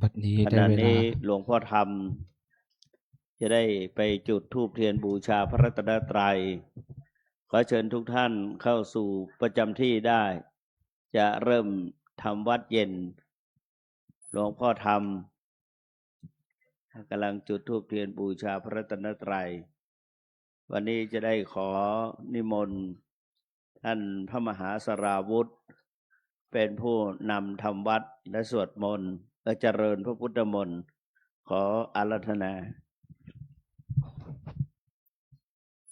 บัดนี้ข ได้ ณะ เวลา นี้หลวงพ่อธรรมจะได้ไปจุดธูปเทียนบูชาพระรัตนตรัยขอเชิญทุกท่านเข้าสู่ประจำที่ได้ จะเริ่มทำวัดเย็นหลวงพ่อธรรมกำลังจุดธูปเทียนบูชาพระรัตนตรัยวันนี้จะได้ขอนิมนต์ท่านพระมหาสราวุธเป็นผู้นำทำวัดและสวดมนต์และเจริญพระพุทธมนต์ขออาราธนา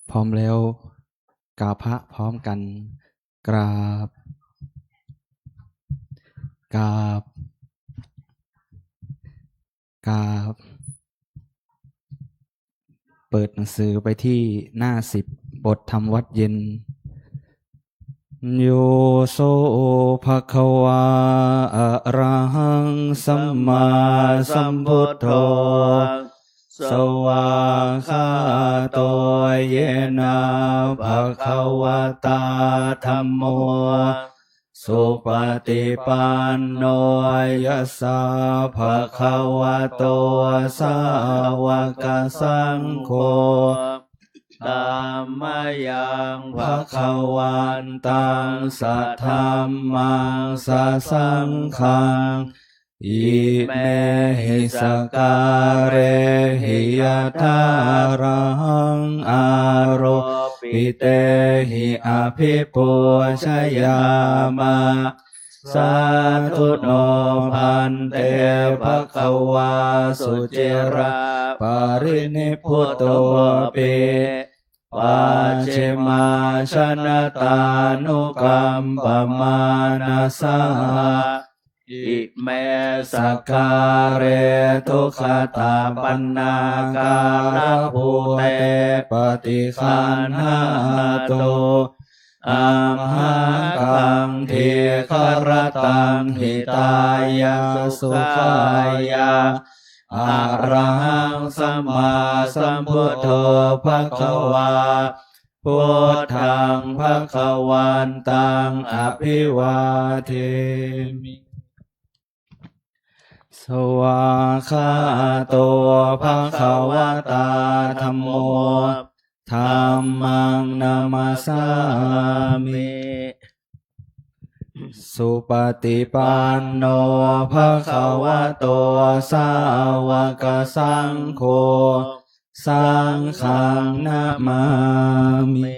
พร้อมแล้วกราบพระพร้อมกันกราบกราบกราบเปิดหนังสือไปที่หน้า10บททำวัดเย็นโยโสภะคะวาอะระหังสัมมาสัมพุทโธสวากขาโตเยนะภะคะวะตาธัมโมสุปฏิปันโนยัสสะภะคะวะโตสาวกสังโฆธัมมายังภะคะวันตังสัทธัมมังสัสสังฆังอิเมหิสการเรหิยทารังอารปิเตหิอภิปุชยามะสาธุโนพันเตภคะวาสุจิระปรินิพพุตโตปิปัจฉิมาชนะตานุกัมปมานาสาอิเมสการเรทุขตาปันนาการะภูเตปฏิคันหาโตอัมหังกังเทครตังหิตายาสุขายาอะระหังสัมมาสัมพุทโธภคะวาพุทธังภคะวันตังอภิวาเทมิสวากขาโตภคะวะตาธัมโมธัมมังนามัสสามิสุปฏิปันโนภะคะวะโตสาวกสังโฆสังฆังนะมามิ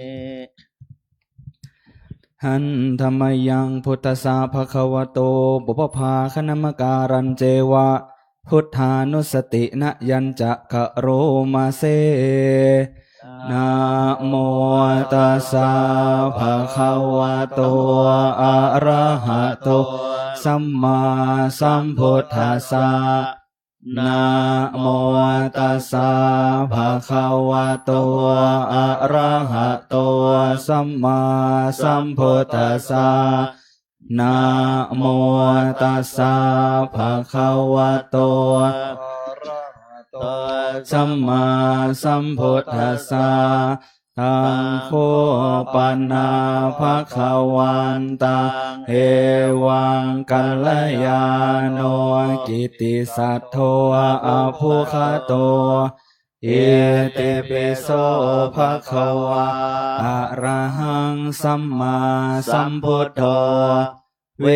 หันธรรมยังพุทธสาภะคะวะโตบุพภาคณมการันเจวะพุทธานุสตินะยัญจะกะโรมาเซนะโมตัสสะภะคะวะโตอะระหะโตสัมมาสัมพุทธัสสะนะโมตัสสะภะคะวะโตอะระหะโตสัมมาสัมพุทธัสสะนะโมตัสสะภะคะวะโตสัมมาสัมพุทธัสสะตังโฆปันนาภะคะวันตังเอวังกัลยาโนกิตติสัทโธอะภูคโตเอเตปิโสภะคะวะอะระหังสัมมาสัมพุทโธเว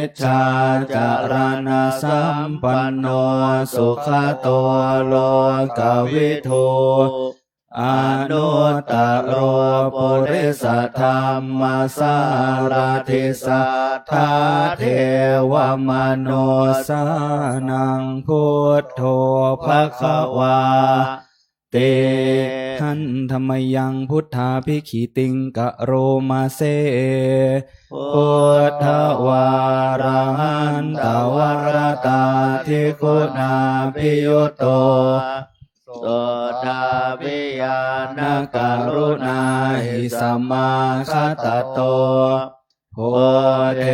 ชชาจารณะสัมปันโนสุขโตโลกวิทูอนุตตโรปุริสธรรมสารทิสัทธาเทวมนุสานังพุทโธภควาเตหันธรรมยังพุทธาภิกขิติงกะโรมาเซพุทธวาระหันตวรตาทิคุณาภิยุตโตโสดาวิยานการุณาหิสัมมาคตโตโพเท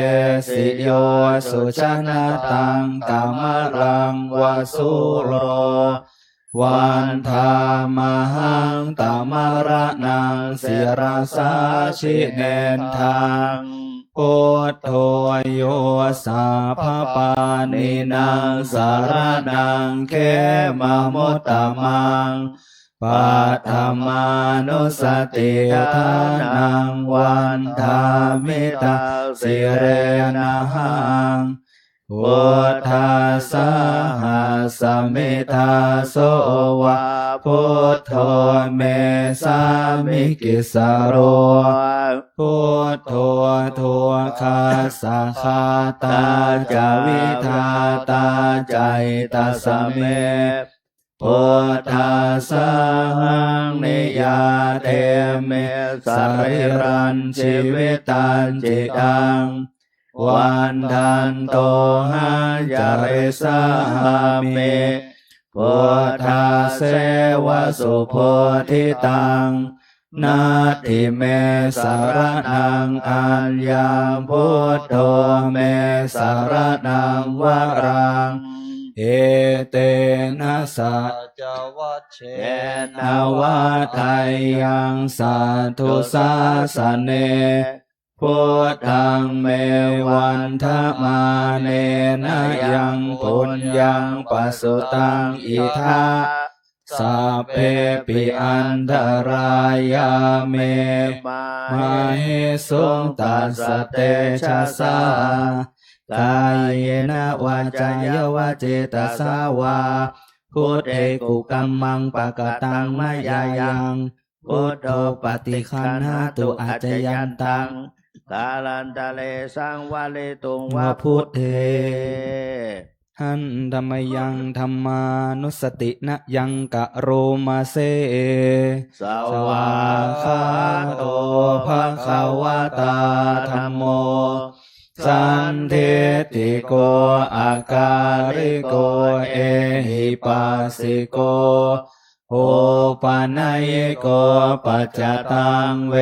สิโยสุชนะตังกามรังวสุโรวันธามหังตามรนังศิรสาชิเนนทัง พุทโธโยสัพพปานินางสารนังเขมามุตตมังปัฏฐามานุสติทานังวันธามิตาสิเรนะหังพุทธัสสะหัสสมิทาโสวะพุทโธเมสามิกิสโรพุทโธทุกขัสสะคาตาจาวิทาตาใจตัสสะเมพุทธัสสะหังนิยาเทเมสริรันชีวิตันจิตังวันทันโตหะจาริสามิพุทธัสเสวะสุโพธิตังนาทิเมสารนังอัญญาพุทโธเมสารนังวรังเอเตนะสัจวัชเชนะวัฏัยยังสัทธุสาสเนพุทธังเมวันทมาเนนะยังปุญญังปัสสุตังอิทาสัพเพปิอันตรายาเมมาเหสุงตัสสะเตชะสากายเนวาจายวาเจตสาวาพุทเทกุกัมมังปะกตังมายายังพุทโธปฏิคันหาตุอาจยันตังกาลันตะเลสังวะเลตุงวะพุทเทหันธรรมยังธรรมานุสตินะยังกะโรมาเซสวาคาโตภะคะวะตาธัมโมสันเทติโกอาการิโกเอหิปัสสิโกโอปานัยโกปัจจตังเว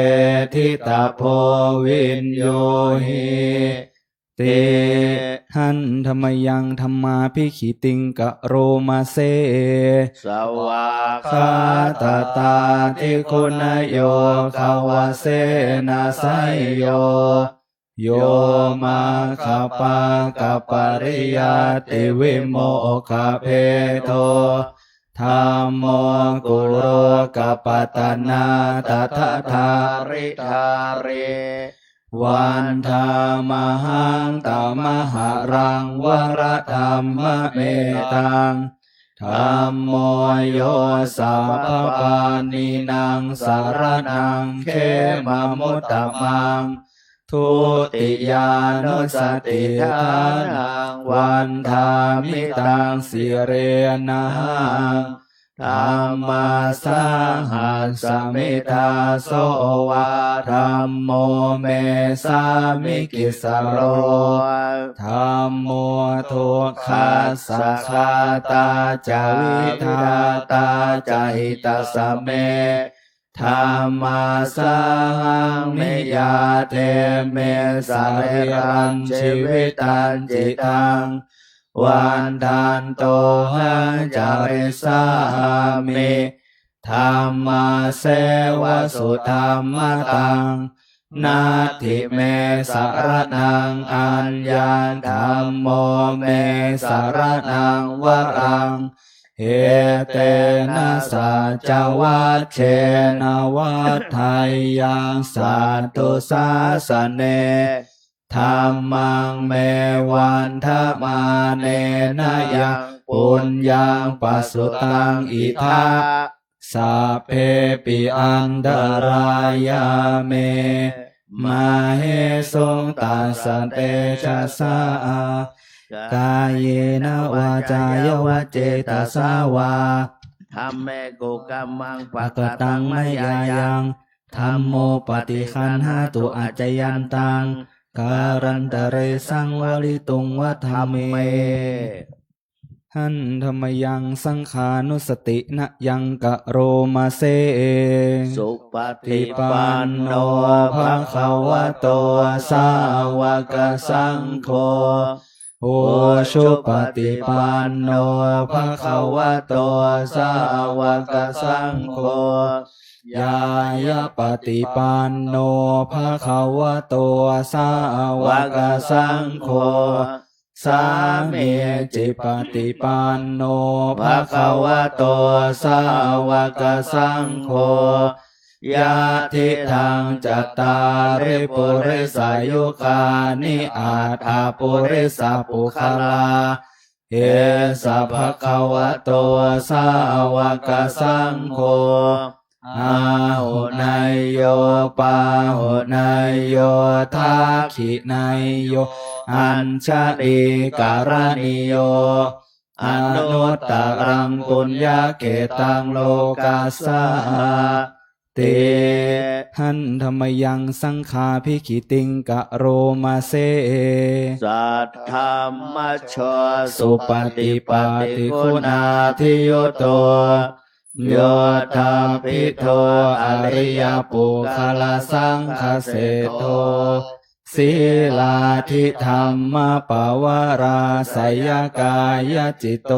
ทิตาโพวินโยหิติหันธรรมยังธรรมาภิขิติงกะโรมาเซสวาคาตาตาทิคุณโยขาวาเสนาไสโยโยมาคาปะกะปริยาติวิโมคาเพโทธัมโมกุโรกัปปตนาตัทธาริธาเรวันธามหังตามหารังวรธรรมเมตังธัมโมโยสัพพปานินางสารนังเขมามุตตมังทุติยานุสติทานังวันธามิตังสิเรนะหังธัมมาสหัสสมิทาโสวะธัมโมเมสามิกิสโรธัมโมทุกขัสสะคาตาจาวิทาตาจาหิตัสสะเมธัมมาสหังนิยาเทเมสริรันชีวิตันจิตังวันทันโตหังจาริสามิธัมมาเสวะสุธัมมตังนาทิเมสารนังอัญญาธัมโมเมสารนังวรังเอเตนะสัจวัชเชนะวัฏัยยังสัทธุสาสเนธัมมังเมวันทมาเนนะยังปุญญังปัสสุตังอิทาสัพเพปิอันตรายาเมมาเหสุงตัสสะเตชะสากายเยนะวาจายวาเจตสาวาธัมเมกุกัมมังปะกตังมยายังธัมโมปฏิคันหาตุอาจยันตังการันตะเรสังวลิตุงวัฏเมหันธรรมยังสังขานุสตินะยังกะโรมาเซสุปฏิปันโนภะคะวะโตสาวกสังโฆโอชุปฏิปันโนภะคะวะโตสาวกสังโฆ ยายะปฏิปันโนภะคะวะโตสาวกสังโฆสามีจิปฏิปันโนภะคะวะโตสาวกสังโฆยะทิทังจัตตาริปุริสายุคานิอาถาปุริสาปุคลาเอสะภะคะวะโตสาวกสังโฆอาหุนายโยปาหุนายโยทักขินายโยอัญชลีการณิโยอนุตตรังปุญญาเกตังโลกัสสะเตหันธรรมยังสังฆาภิกขิติงกะโรมาเซสัทธรรมชสุปฏิปัติคุณาทิโยโตโยธาภิโทอริยปุคลสังคเสโทศีลาธิธรรมปวาราสยกายจิตโต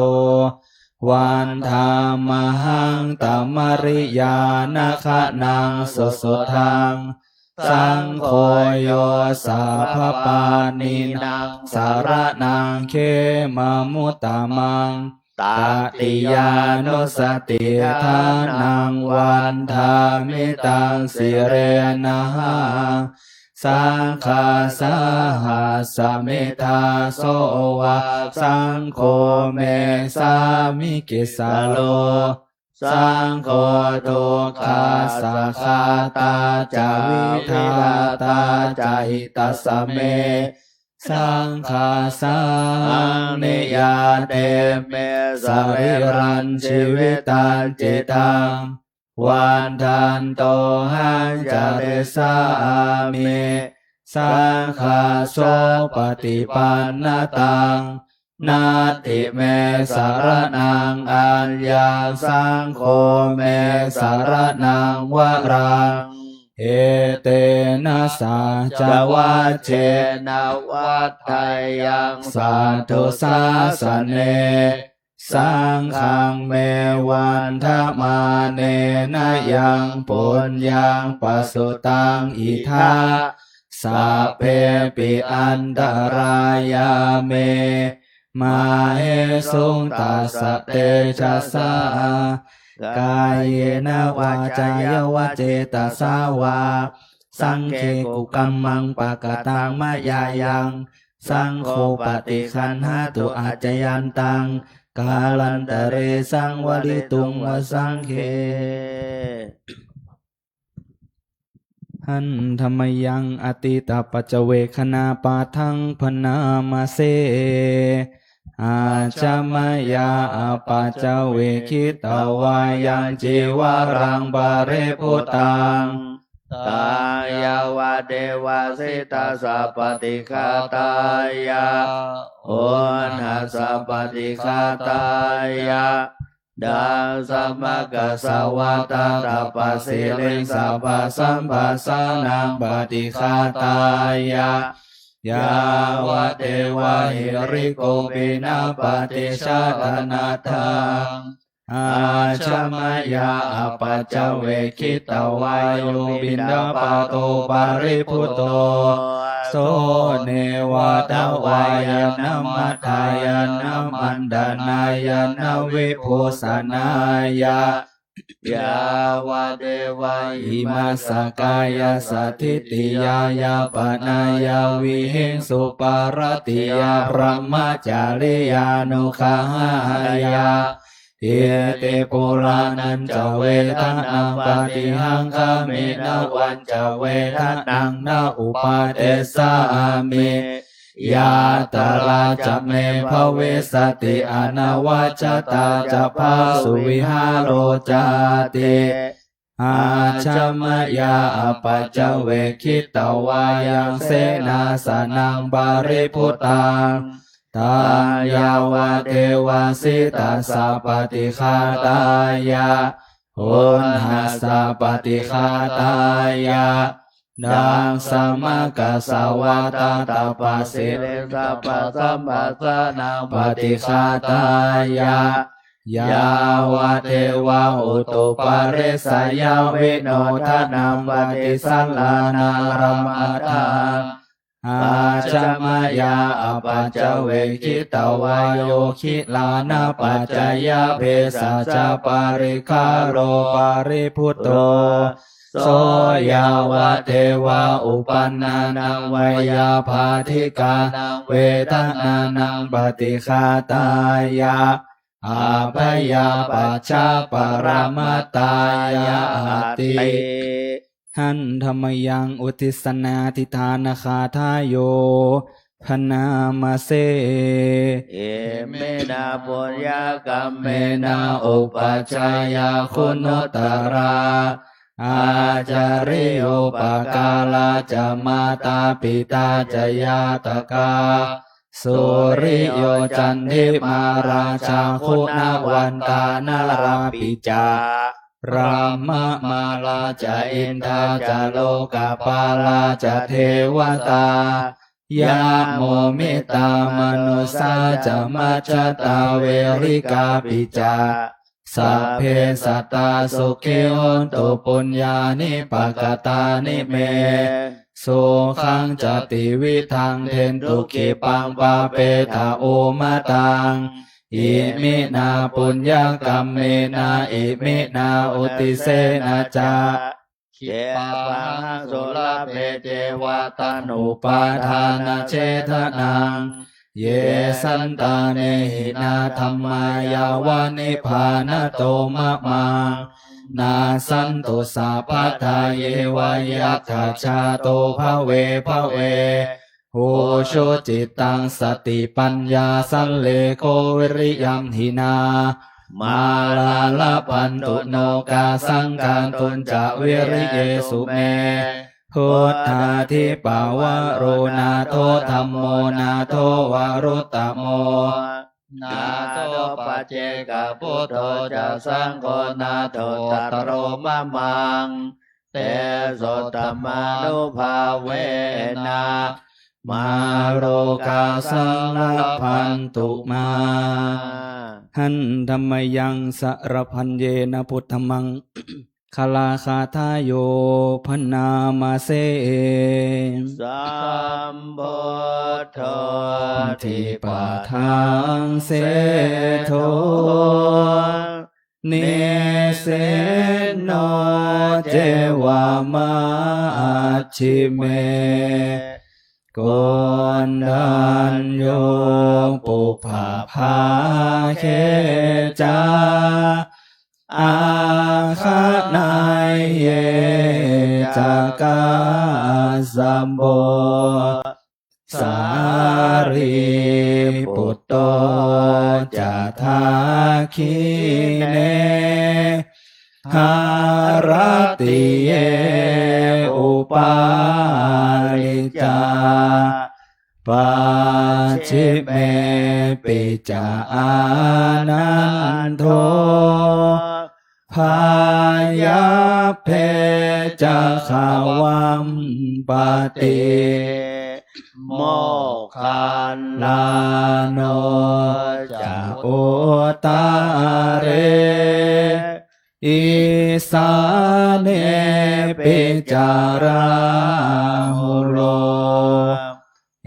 วันธามหังตัมมริยานาคะนังสุสุทังสังโฆโยสาภปานินังสารนังเขมมุตตมังตติยานุสติทานังวันธามิตังสิเรนะสังฆาสหัสเมธาโสวะสังโฆเมสามิกิสาโลสังโฆทุกขาสัคาตาจาวิทาตาจาหิตัสสะเมสังฆาสังนิยาเตเมสริรันชีวิตันจิตังวันทันโตหันจาริสามิสังฆาโสปฏิปันนตังนาติเมสารนังอัญญาสังโฆเมสารนังวรังเอเตนะสาจวัจเจนะวัฏไทยังสาธุสาสเนสังฆังเมวันทมาเนนะยังปุญญังปสุตังอิทาสัพเพปิอันตรายาเมมาเหสุงตัสสะเตชะสากายเยนะวาจายวะเจตสาวาสังเคกุกัมมังปะกตังมะยายังสังโฆปฏิคันหาตุอาจยันตังกาลันตะเรสังวริตุงวสังเคหันธรรมยังอติตาปัจเวคณาปาทังพนามาเสอาจามายาปัจเวคิตาวายังจีวารังบาเรพุตังตายาวะเดวะสิตาสัพปติคาตายาโอนาสัพปติคาตายาดังสัมมากัสสวะตาตาปัสสิเลสัพพะสัมปัสสานังปฏิคาตายายาวะเทวะหิริโกปินาปฏิชาตนาทังอาชมายาปัจจเวคิตวายุบินดาปโตปาริพุตโตโสเนวะตวายนามัทายนามันดานายนาวิภูสนายายาวะเดวะอิมาสกายาสัทธิติยายาปนายาวิหิงสุปารติยาพระมจาริยานุขายาเอเตปุรานันจะเวทนังปฏิหังคเมนะวันจะเวทนังนาอุปาเตสามิยาตาลาจะเมภเวสติอนาวาจตาจะพาสุวิหารโรจาติอาชมยาปัจจเวคิตวายังเสนาสนังบาริพุตังตายาวะเทวาสิตาสัพปติคาตายาโหนหัสสะปฏิคาตายาดังสัมมากัสสวะตาตาปัสสิเลสัพพะสัมปัสสานังปฏิคาตายา ยาวะเทวะอุตุปาริสยาวิโนทนัมปฏิสัลลานารมัตถังอาจมายาอปัจจเวคิตวายโยคิลานาปัจจยเพสัจปาริคาโรปาริพุตโตโสยาวะเทวะอุปันนานังวยาภาธิกาเวทนานังปฏิฆาตายาอาภยาปัจจาปรมัตตายาติหันธรรมยังอุทิสนาทิทานคาทายโยพนามาเสเอเมนาปุญญากรรมเมนาอุปัชฌายาคุณตราอาจาริโยปกาลาจะมาตาปิตาจะยาตกาสุริโยจันทิมาราชาคุณวันตานาราปิจารามามาลาจะอินทาจะโลกาปาลาจะเทวตายะโมมิตามนุสาจะมัจจตาเวริกาปิจาสัพเพสัตตาสุขิโหนตุปุญญานิปกตานิเมสุขังจติวิทังเทนตุขิปังปาเปทาโอมาตังอิมินาปุญญกรรมเมนาอิมินาอุติเสนาจาเจปังโสลาเปเจวาตานุปาทานาเจทนังเยสันตาเนหินาธัมมายาวานิพานโตมะมังนาสันตุสาพัทธาเยวายะถาชาโตภเวภเวโหชุจิตตังสติปัญญาสัลเลโกวิริยัมหินามาลาลพันตุโนกาสังการตุนจะวิริเยสุเมพุทธาทิปาวะโรนาโทธัมโมนาโทวารุตตโมนาโตปัจเจกพุทโธจะสังโฆนาโทตัตโรมะมังเตโสตมานุภาเวนะมาโรกาสังลพันตุมาหันธรรมยังสรพันเยนะพุทธมังคลาคาทายโยพนามาเสสัมพุทโธทิปะทังเสโทเนเสโนเจวามาชิเมโกนดันโยปุภาภาเคจาอาคานายเยจากาสัมโบสารีปุตโตจะทาคิเนหารติเยอุปาลิจาปัจฉิเมปิจาอานันโทพายาเพจะขาวัมปติโมคันลาโนจะโอตาเรอิสาเนปิจาราหุโล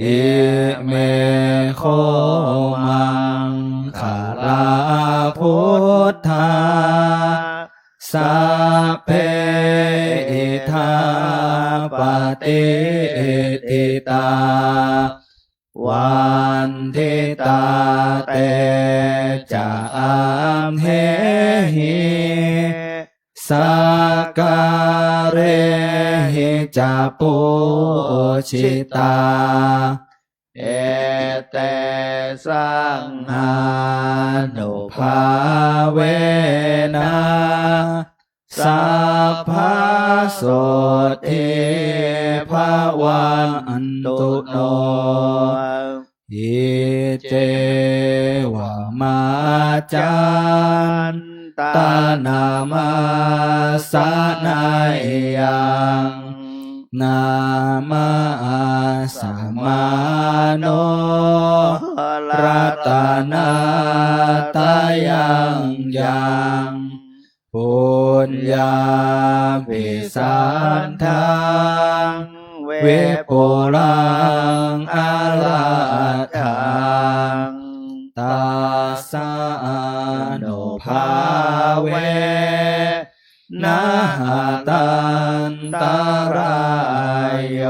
เอเมโคมังขาลาพุทธาสัพเพอิทาปฏิติตาวันทิตาเตจะอัมเหหิสักการะหิจะปุชิตาเอเตสังหานุภาเวนะสัพพะโสติภาวันตุโนอิเจวะมาจันตานามาสานายัง นามาสัมมาโนรัตนาตายังยังปุญญาภิสันทังเวปุรังอาราทังตาสานุภาเวนะหะตันตรายโย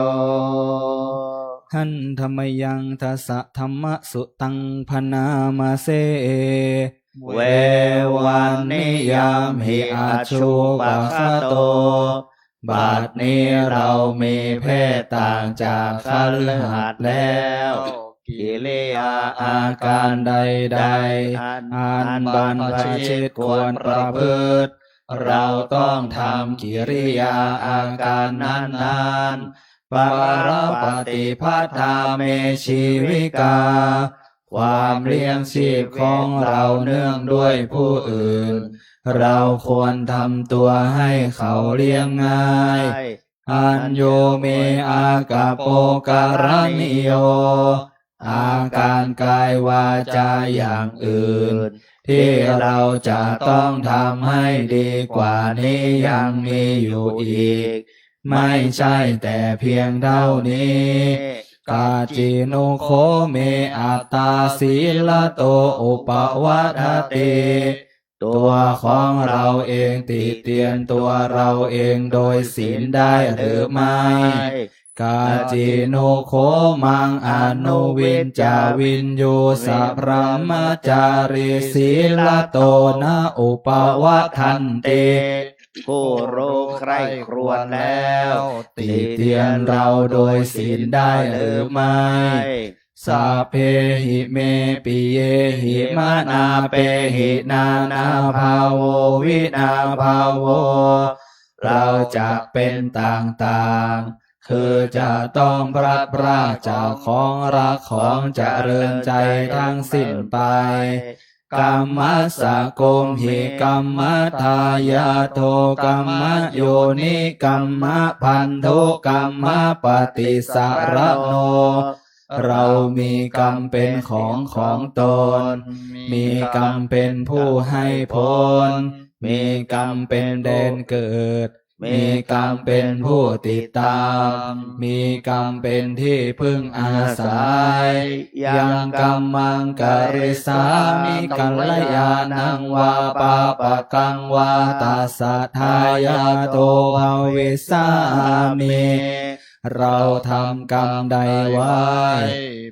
หันธรรมยังทัสสะธรรมสุตังพนามาเสเววันนิยามหิอาชูปะคะโตบัดนี้เรามีเพศต่างจากคฤหัสถ์แล้วกิริยาอาการใดๆอันบรรพชิตควรประพฤติเราต้องทำกิริยาอาการนั้นๆปรปฏิภัทธาเมชีวิกาความเลี้ยงชีพของเราเนื่องด้วยผู้อื่นเราควรทำตัวให้เขาเลี้ยงง่ายอัญโยเมอากาโปการณิโยอาการกายวาจาอย่างอื่นที่เราจะต้องทำให้ดีกว่านี้ยังมีอยู่อีกไม่ใช่แต่เพียงเท่านี้กาจิโนโคเมอัตตาศีลโตอุปวัฏติตัวของเราเองติเตียนตัวเราเองโดยศีลได้หรือไม่กาจิโนโคมังอนุวินจาวินโยสัพพมจาริศีลโตนะอุปวัฏทันเตผู้รู้ใคร่ครวญแล้วติเตียนเราโดยศีลได้หรือไม่สัพเพหิเมปิเยหิมานาเปหินานาภาโววินาภาโวเราจะเป็นต่างๆคือจะต้องพลัดพรากจากของรักของเจริญใจทั้งสิ้นไปกัมมัสสะโกมหิกัมมะทายาโทกัมมะโยนิกัมมะพันโทกัมมะปฏิสารโนเรามีกรรมเป็นของตนมีกรรมเป็นผู้ให้ผลมีกรรมเป็นแดนเกิดมีกรรมเป็นผู้ติดตามมีกรรมเป็นที่พึ่งอาศัยยังกัมมังกริสามิกัลยาณังวาปาปะกังวาตัสสะทายาโตภเวสามิเราทำกรรมใดไว้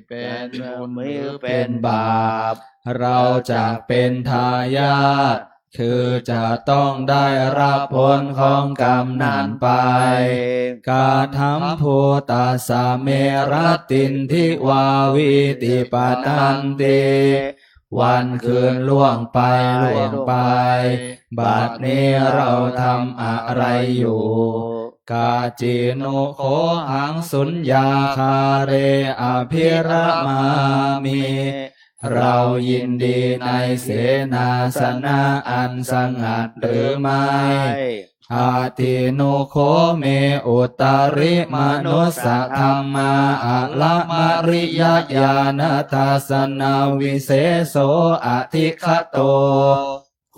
เป็นบุญหรือเป็นบาปเราจะเป็นทายาทคือจะต้องได้รับผลของกรรมนั้นไปกาธัมโพตัสสะเมรตินทิวาวิติปตันติวันคืนล่วงไปบัดนี้เราทำอะไรอยู่กาจิโนโคหังสุญญาคาเรอภิระมามิเรายินดีในเสนาสนะอันสงัดหรือไม่อาทิโนโคเมอุตาริมนุสสะธรรมาอะละมริยญาณทัสสนาวิเศโสอธิคโต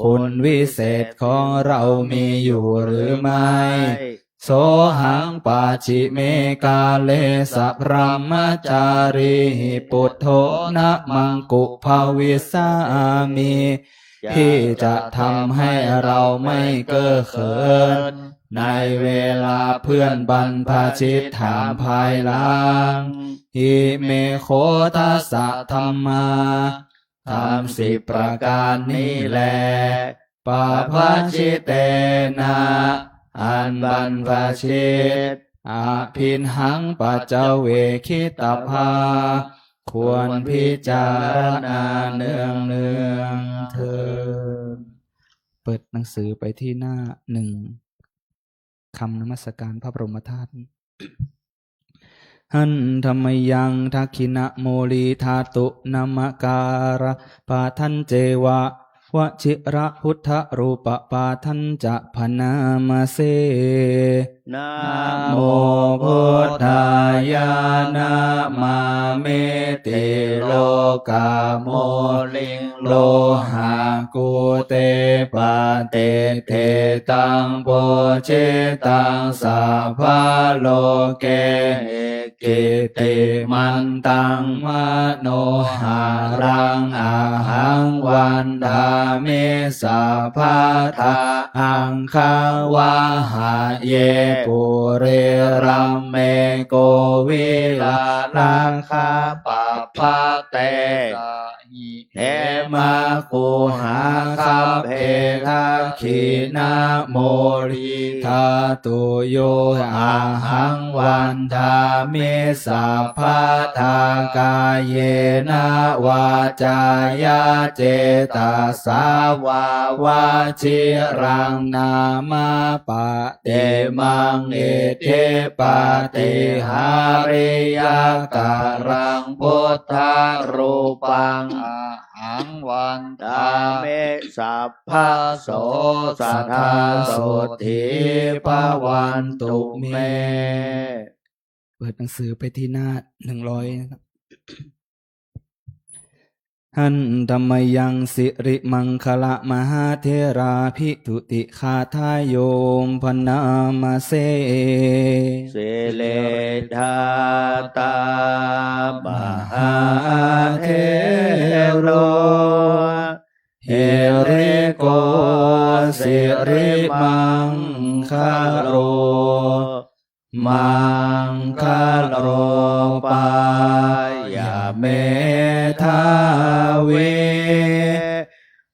คุณวิเศษของเรามีอยู่หรือไม่โสหังปาชิเมกาเลสัพพมจาริปุถโธนะมังกุภวิสามิที่จะทำให้เราไม่เก้อเขินในเวลาเพื่อนบรรพชิตถามภายหลังอิเมโคทัสสะธัมมาทำ10 ประการนี้แลปาภชิเตนะอันบรรพชิตอาภินหังปัจเจเวคิตภาควรพิจารณาเนืองเถิดเปิดหนังสือไปที่หน้า1คำนมัสการพระบรมธาตุหันธรรมยังทักขินะโมลีธาตุนามการะปาทันเจวะวชิระพุทธรูปปาทันจะพนามาเสนะโมพุ กาโม ลิง โลหะกุเตปะเตเทตังโปเชตังสัพพะโลเกกิติมันตังมโนหารังอาหังวันดามิสัพพะทาอังคาวาหะเยปุเรรัมเมโกวิลาลังคาปะปะเตเทมาคูหาคาเพคะขีนาโมริทาตุโยอาหังวันทามิสัพพะทากายเยนะวาจายาเจตาสาวาวาชิรังนามาปะเตมังเอเทปะเตหาริยการังพุทธารูปังหังวันตา เมสัพพะโสสัทธาโสติภวันตุเม เปิดหนังสือไปที่หน้า100นะครับหันธรรมยังสิริมังคละมหาเทราภิทุติคาทายโยมพนามาเส เสเลธาตามหาเทโรเฮริโกสิริมังคาโรมังคาโรปายาเมทาเว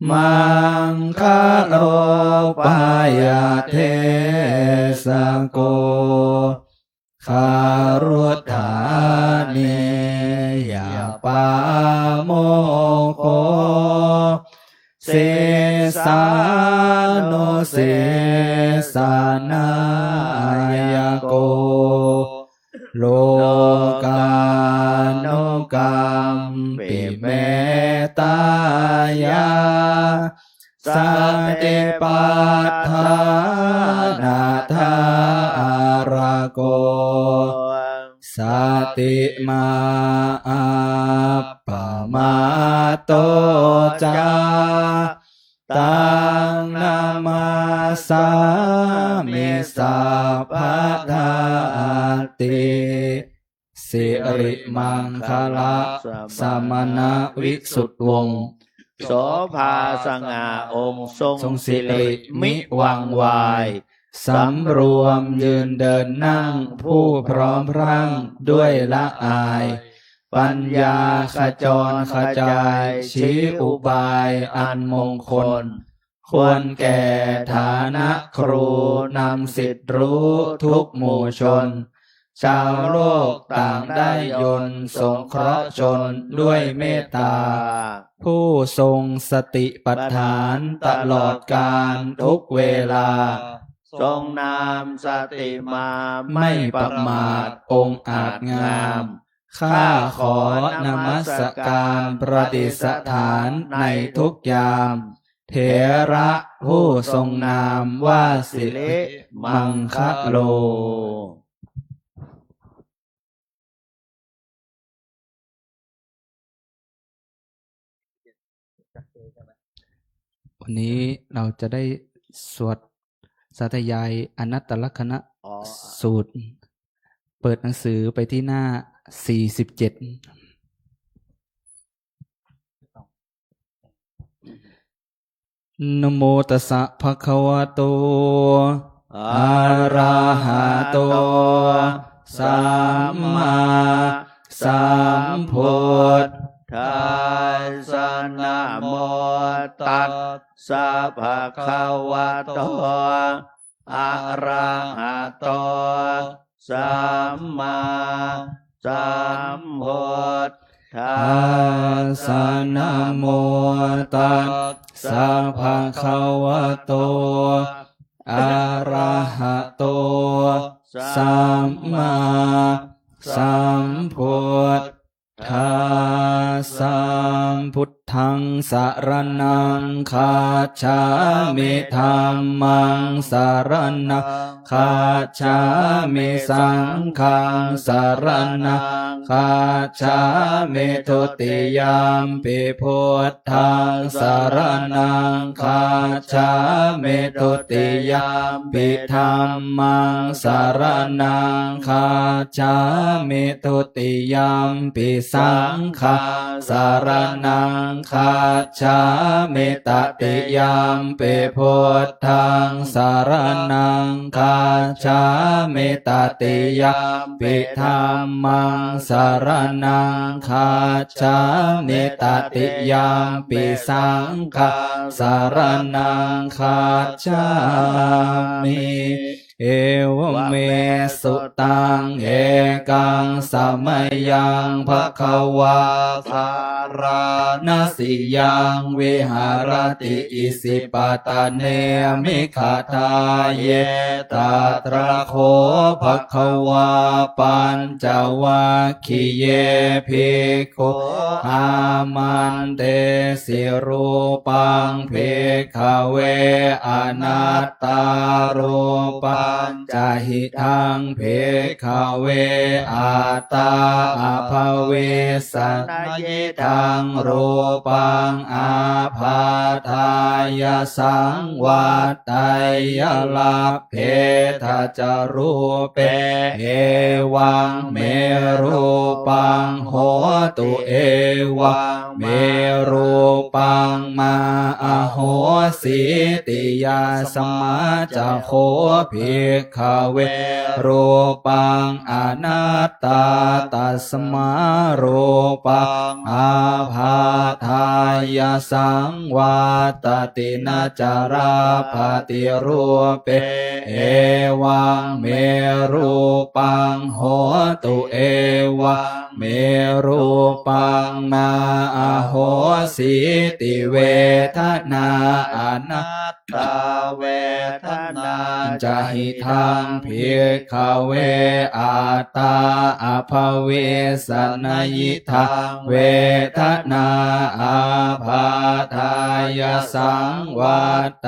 มังคาโรปายาเทสโกคารุธาเนยปาโมโคเสสาโนเสสานายโกโลกาโนกัมปิเมตายาสันติปัฏฐานาทาราโกสติมาปะมาโตจาตังนามาสามิสัพพะทาติสิริมังคละสมณวิสุทธวงศ์ โสภาสง่าองค์ทรงสิริมิวังวายสำรวมยืนเดินนั่งผู้พร้อมพรั่งด้วยละอายปัญญาขจรขจายชี้อุบายอันมงคลควรแก่ฐานะครูนำสิทธิรู้ทุกหมู่ชนชาวโลกต่างได้ยนต์สงเคราะห์ชนด้วยเมตตาผู้ทรงสติปัฏฐานตลอดกาลทุกเวลาทรงนามสติมาไม่ประมาทองค์อาจงามข้าขอนมัสการประดิษฐานในทุกยามเถระผู้ทรงนามว่าสิริมังคโลวันนี้เราจะได้สวดสาธยายอนัตตลักขณสูตรเปิดหนังสือไปที่หน้า47นะโมตัสสะภะคะวะโตอะระหะโตสัมมาสัมพุทธัสสะนะโมตัสสะภะคะวะโตอะระหะโตสัมมาสัมพุทธัสสะนะโมตัสสะภะคะวะโตอะระหะโตสัมมาสัมพุทธัสสะ พุทธ ธังสรณังคัจฉามิธัมมังสรณังคัจฉามิสังฆังสรณังคัจฉามิทุติยามปิพุทธังสรณังคัจฉามิทุติยามปิธัมมังสรณังคัจฉามิทุติยามปิสังฆังสรณังคัจฉามิตติยามปิพุทธังสรณังคัจฉามิตติยามปิธัมมังสรณังคัจฉามิตติยามปิสังฆังสรณังคัจฉามิเอวเมสุตังเอกังสมัยยังภควาคารานาสิยังวิหารติอิสิปตะเนมิขาทาเยตาตระโคภควาปัญจวัคคีเยภิกขุอามันเตสิรูปังภิกขเวอนัตตารูปังจหิทังภิกขเวอัตตาอภเวสันยิทังรูปังอาภาทายสังวัตไตยลัพเพทะจรูเปเอวังเมรูปังโหตุเอวังเมรูปังมาอโหสิติยาสมาจโคภิกขเวรูปังอนัตตาตัสมารูปังอาภาทายสังวัตตินาจาราภติรูเปเอวังเมรูปังโหตุเอวังเมรูปังนาอโหสิติเวทนาอนัตตาเวทนาจหิทังภิกขเวอัตตาอภเวสนยิทังเวทนาอาภาทายสังวัตไต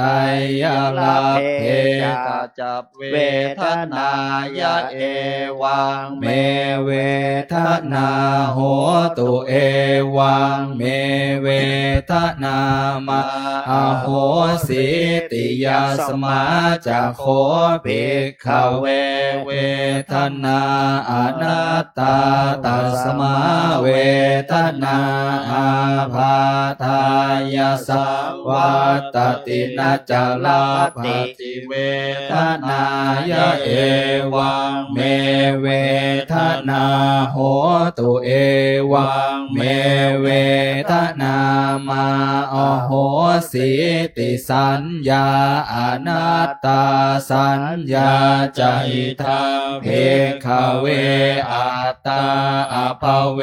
ยลัพเพจับเวทนายะเอวังเมเวทนาโหตุเอวังเมเวทนามาอโหสิติยาสมาจโคภิกขเวเวทนาอนัตตาตัสมาเวทนาอาภาทายสังวัตตินาจาลาภติเวทนายะเอวังเมเวทนาโหตุเอวังเมเวทนามาอโหสิติสัญญาอนัตตาสัญญาจหิทังภิกขเวอัตตาอภเว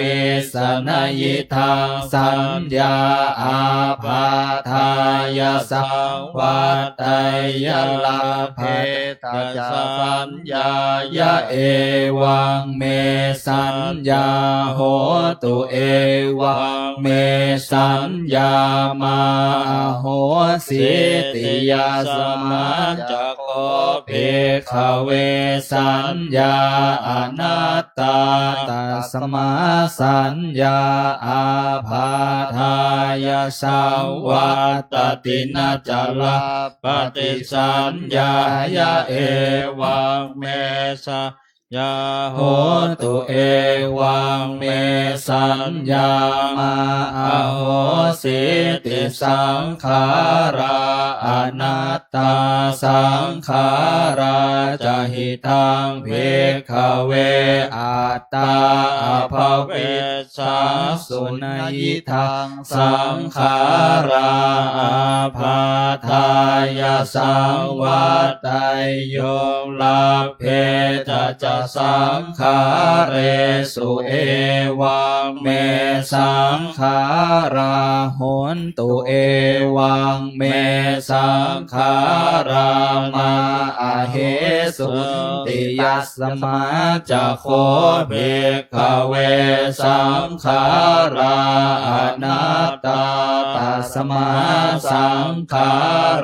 สนยิทังสัญญาอาภาทายสังวัตไตยลัพเพทะสัญญายะเอวังเมสัญญาโหตุเอวังเมสัญญามาโหสิติยาสมาจโคภิกขเวสัญญาอนัตตาตัสมาสัญญาอาภาทายสังวัตตินาจาลาปฏิสัญญายะเอวังเมสยาโหตุเอวังเมสัญญามาอโหสิติสังขาราอนัตตาสังขาราจหิทังภิกขเวอัตตาอภเวสัสุนัยทังสังขาราอาภาทายสังวัตไตโยลัพเพทะจ สังขาเรสุเอวังเมสังขาราโหนตุเอวังเมสังขารามาอาเหสุติยัสมาจะโคเบกเวสังขาราอนัตตาตัสมาสังขา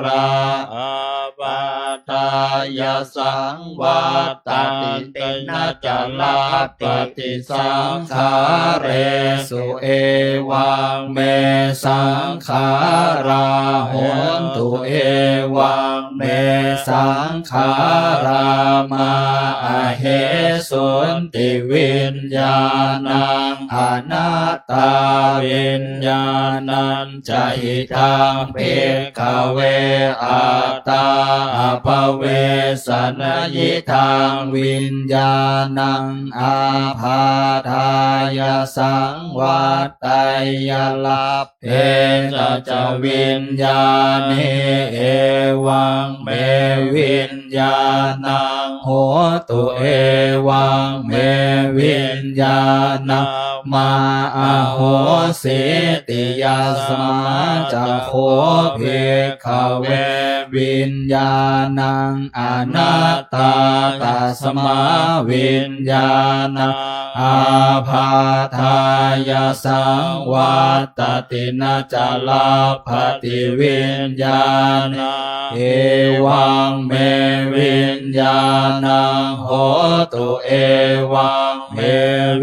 ราอาปาตายสังวัตติเตนะจะลาปฏิสังขาเรสุเอวังเมสังขาราโหนตุเอวังเมสังขารามาอาเหสุนติวิญญาณังอนัตตาวิญญาณังจะหิตังเภกเวอัตตาภเวสนยิทังวิญญาณังอาภาทายสังวัตไตยลัพเพจะวิญญาณเอวังเมวิญญาณังโหตุเอวังเมวิญญาณังมาอาโหสิติยาสมาจะโคเภคเววิญญาณังอนัตตาตัสมาวิญญาณังอาภาทายสังวัตตินะจะลาภติวิญญาณังเอวังเมวิญญาณังโหตุเอวังเม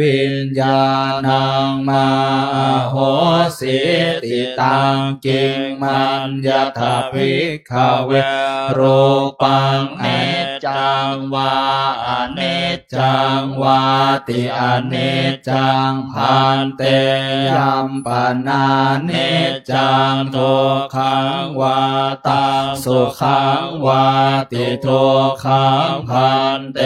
วิญญาณังมาโหสิติตังกิงมัญญทภิกขเวรูปังเนจังวาอเนจจังวาติอเนจจังพันเตยัมปนาเนจจังทุกขังวาตังสุขังวาติทุกขังพันเต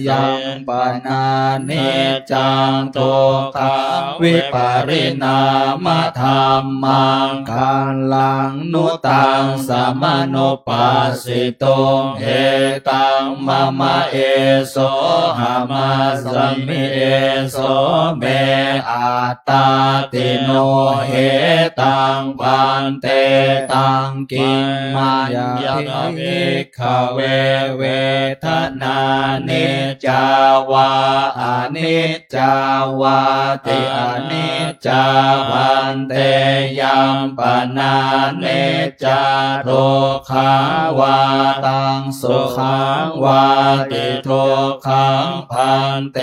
ยัมปนาเนจจังทุกขังวิปริณามธรรมังกัลลังนุตังสมโนปัสสิตุงเอตังมะมะเอโสหามาสมิเอโสเมอัตตาติโนเหตังปันเตตังกิมมายาภิกขเวเวทนานิจจาวาอนิจจาวาติอนิจจาพันเตยัมปนาเนจจาทุกขังวาตังสุขังวาติทุกขังพันเต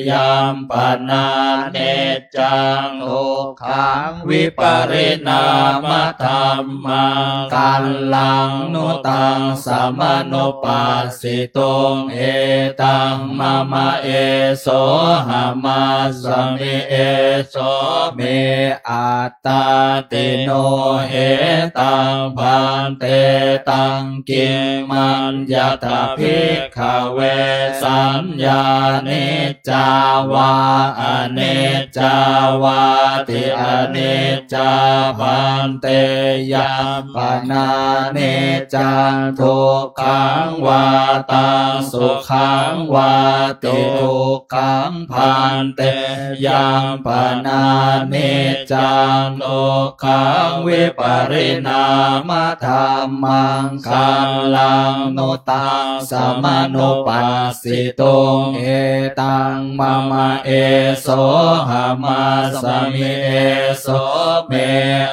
ยัมปนาเนจจังทุกขังวิปริณามธรรมังกัลลังนุตังสมโนปัสสิตุงเอตังมะมะเอโสหามาสมิเอโสเมอัตตาติโนเหตังพันเตตังกิมัญญทภิกขเวสัญญานิจจาวาอนิจจาวาติอนิจจาพันเตยัมปนาเนจจังทุกขังวาตังสุขังวาติทุกขังพันเตยัมปนาเนจจังทุกขังวิปริณามธรรมังกัลลังนุตังสมโนปัสสิตุงเอตังมะมะเอโสหามาสมิเอโสเม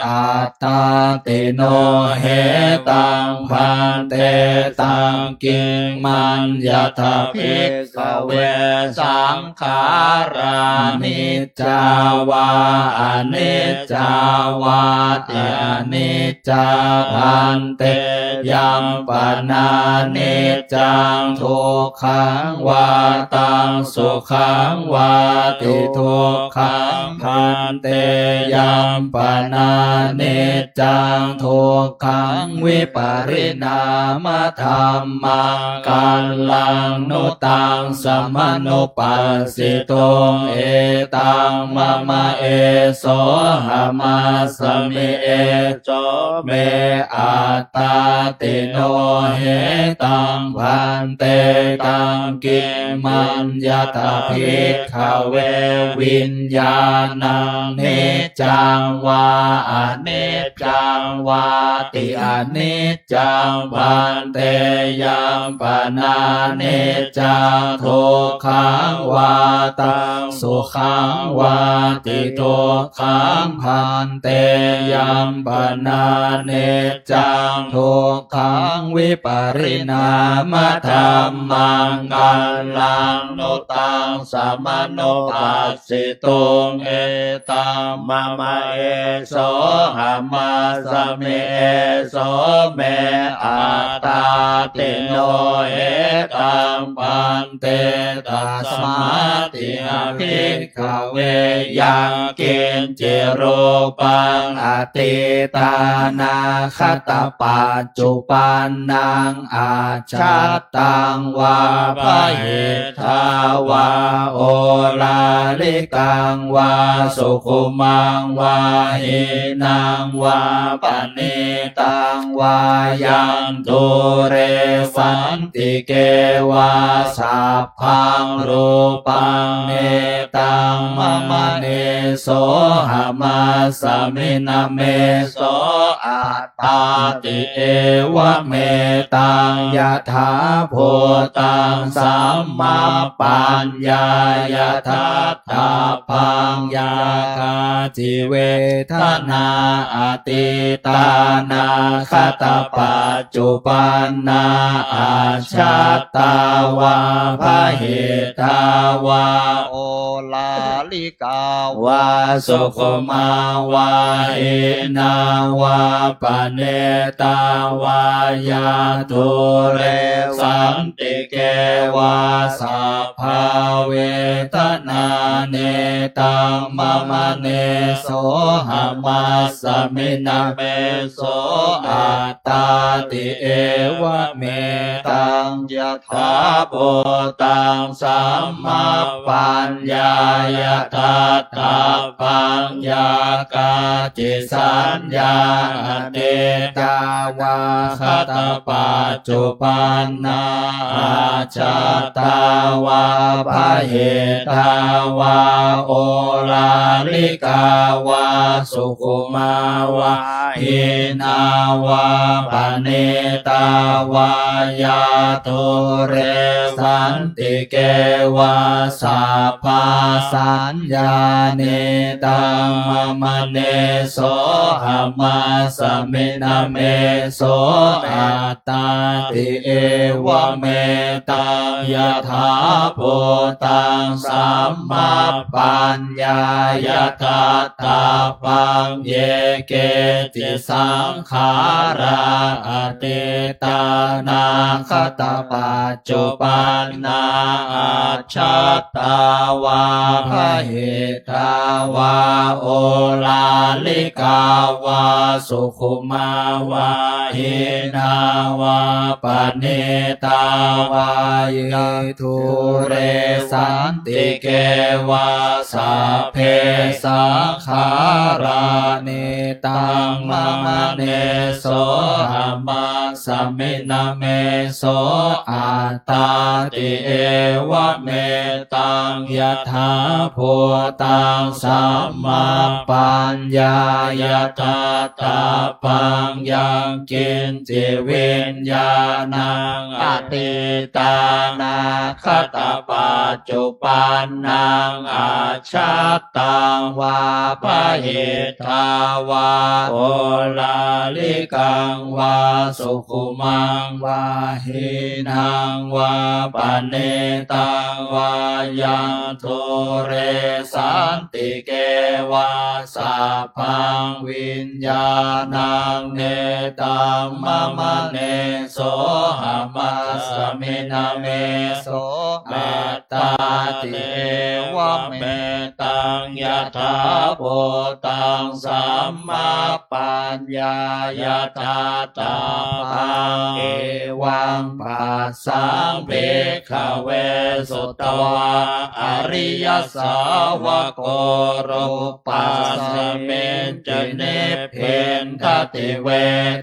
อัตตาติโนเหตังพันเตตังกิมัญญทภิกขเวสังขารานิจจาวาอนิจจาวาติอนิจจาพันเตยัมปนาเนจจังทุกขังวาตังสุขังวาติทุกขังพันเตยัมปนาเนจจังทุกขังวิปริณามธรรมังกัลลังนุตังสมโนปัสสิตุงเอตังมะมะเอโสหามาสมิเอโสเมอัตตาติโนเหตังพันเตตังกิ มัญญตภิกขเววิญญาณังเนจังวาอเนจจังวาติอนิจจังปันเตยัมปนาเนจังทุกขังวาตังสุขังวาติทุกขังพันเตยัมปนาเนจังทุกขังวิปริณามธรรมังกัลลังนุตังสมโนปัสสิตุงเอตังมะมะเอโสหามาสเมเอโสเมอาตาติโนเอตังปันเตตัสมาติอภิกขเวยังกินจิรูปังอติตานาคตปัจจุปันนังอาชัตตังวาภหิทาวาโอลาลิกังวาสุขุมังวาหินังวาปณิตังวายันตุเรสันติเกวาสัพพังรูปังเนตังมะมะเนโสหามาสมินาเมโสอัตตาติเอวะเมตังยะถาโพตังสัมมาปัญญายะทัตถาปัญญาคาจิเวทนาอติตานาคตปัจจุปันนาอาชัตตาวาภหิตาวาโอลาลิกาวาสุขุมาวาหินาวาปเนตาวายาตุเรสันติเกวาสัพพาเวทนาเนตังมะมะเนโสหามาสมินาเมโสอัตตาติเอวะเมตังยะถาโพตังสัมมาปัญญายะทัตถาปัญญากาจิสัญญาเนตาวาคตปัจจุปันนาอาชัตตาวาภหิตาวาโอลาลิกาวาสุขุมาวาหินาวาปเนตาวายาตุเรสันติเกวาสัพพาสัญญาเนตังมะมะเนโสหามาสมินาเมโสอัตตาติเอวะเมตังยะถาโพตังสัมมาปัญญายะทัตถาปัญเยเกจิสังขาราอติตานาคตปัจจุปันนาอาชัตตาวาภหิตาวาโอลาลิกาวาสุขุมาวาหินาวาปเนตาวายทุเรสันติเกวาสัพเพสังขาราเนตังมะมะเนโสหามาสมินาเมโสอัตตาติเอวะเมตังยะถาโพตังสัมมาปัญญายะทัตถาปัญญากินจิวิญญาณังอติตานาคตปัจจุปันนังอาชัตตังวาภหิทาวาโอลาลิกังวาสุขุมังวาหินังวาปเนตังวายังทุเรสันติเกวาสัพพังวิญญาณังเนตังมะมะเนโสหามาสมินาเมโสอัตตาติเอวะเมตังยะ ถาภูตังสัมมาปัญญายตาตาปังเอวังปัสสังเภคเวสุตวาอริยสาวกรูปัสสเมนจะเนเพนทติเว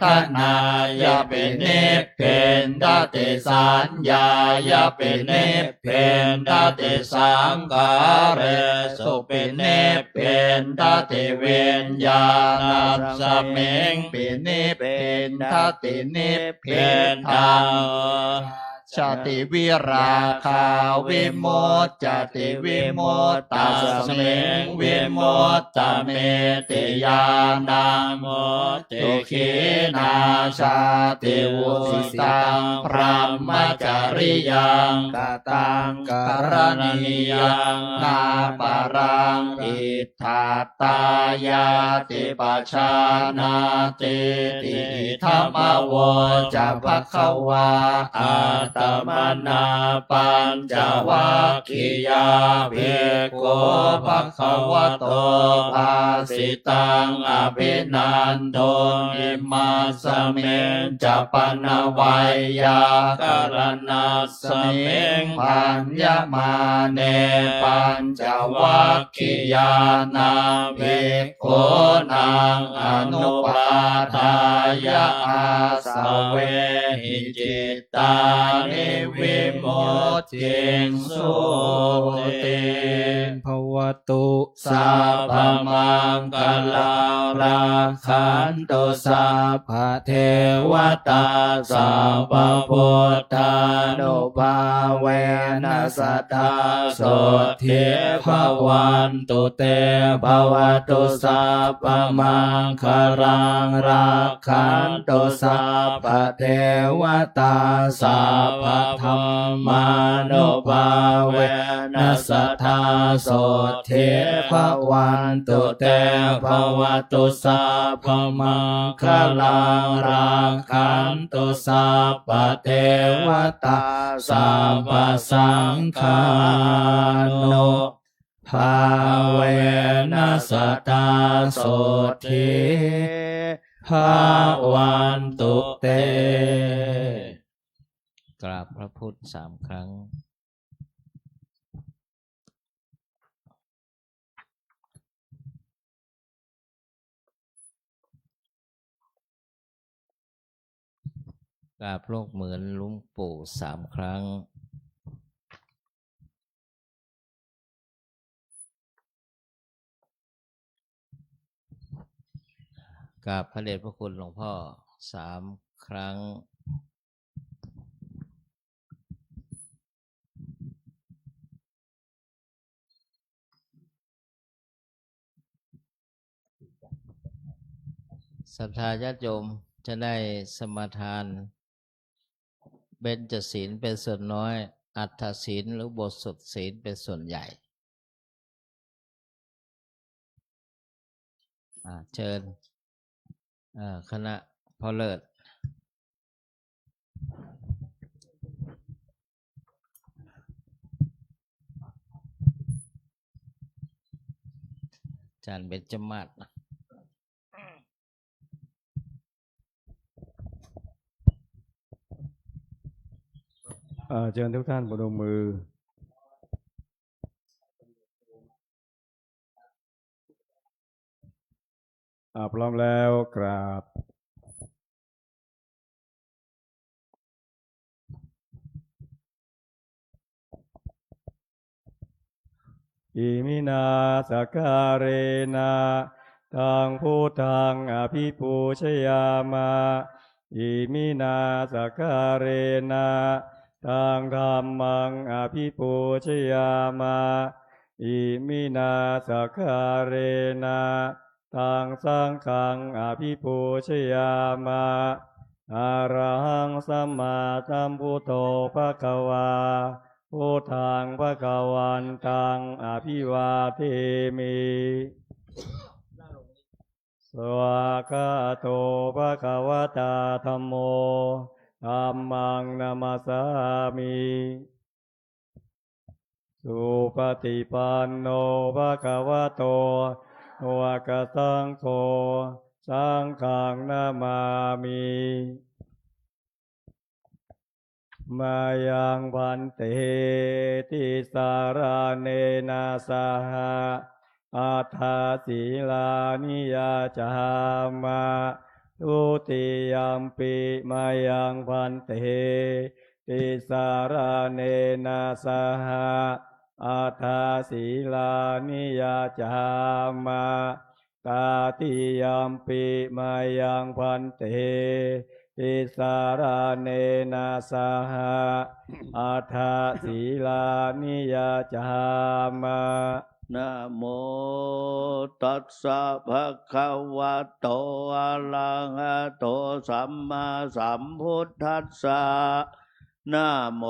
ทนายะเป็นเนเพนทติสัญญายะเป็นเนเพนทติสังขารสุเป็นเนเพนทติเวนญาณัสสเมงเป็นเนเพนทติเนเพนทังชาติวิราคาวิโมจจติวิโมตตัสสเมงวิโมตตเมติยานังโมติขีนาชาติวุสิตังพรหมจริยังกตังกรณียังนาปรังอิทธาตายาติปัชานาติติธรรมโวจะภควาอาตมนาปัญจวัคคียาภิกขุภควโตภาสิตังอภินันโทอิมาสเมนจะปนวัยยากรณัสสเมงปัญญมาเนปัญจวัคคียานาภิกขุนังอนุปาทายาอาสเวหิจิตตานิวิมุตติสุติภวตุสัพพมังคลังราคันตุสัพพเทวตาสัพพพุทธานุภาเวนัสสตาโสทิภวันตุเตภวตุสัพพมังคลังราคันตุสัพพเทวตาสัพพธรรมานุภาเวนัสสตาโสทิภวันตุเตภวตุสัพพมังคลังราคันตุสัพพเทวตาสัพพสังฆานุภาเวนัสสตาโสทิภวันตุเตกราบพระพุทธ3 ครั้งกราบโลกเหมือนหลวงปู่3 ครั้งกราบพระเดชพระคุณหลวงพ่อ3 ครั้งศรัทธาญาติโยมจะได้สมาทานเบญจศีลเป็นส่วนน้อยอัฏฐศีลหรือบทสวดศีลเป็นส่วนใหญ่เชิญคณะพ่อเลิศอาจารย์เบญจมาศเชิญทุกท่านประนมมือพร้อมแล้วกราบอิมินาสการเรนะตังพุทธังอภิปูชยามาอิมินาสการเรนะตังธัมมังอภิปูชยามาอิมินาสการเรนะตังสังฆังอภิปูชยามาอะระหังสัมมาสัมพุทโธภควาพุทธังภควันตังอภิวาเทมิสวากาโตภควตาธัมโมธัมมังนามัสสามิ สุปฏิปันโนภะคะวะโตวะกะสังโฆสังฆังนามามิมายังพันเตติสารเนนะสหะอัฏฐศีลานิยาจามะทุติยัมปิมายังพันเตติสารเนนะสหะอัฏฐศีลานิยาจามะตาติยัมปิมายังพันเตติสารเนนะสหะอัฏฐศีลานิยาจามะนะโมตัสสะภะคะวะโตอะระหะโตสัมมาสัมพุทธัสสะนะโม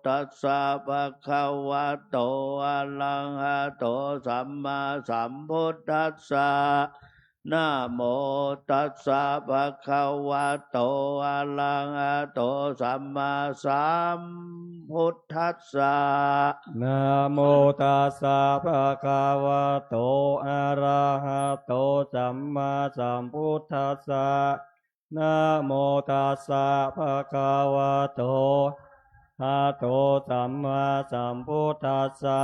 ตัสสะภะคะวะโตอะระหะโตสัมมาสัมพุทธัสสะนะโมตัสสะภะคะวะโตอะระหะโตสัมมาสัมพุทธัสสะนะโมตัสสะภะคะวะโตอะระหะโตสัมมาสัมพุทธัสสะนะโมตัสสะภะคะวะโตอะโตสัมมาสัมพุทธัสสะ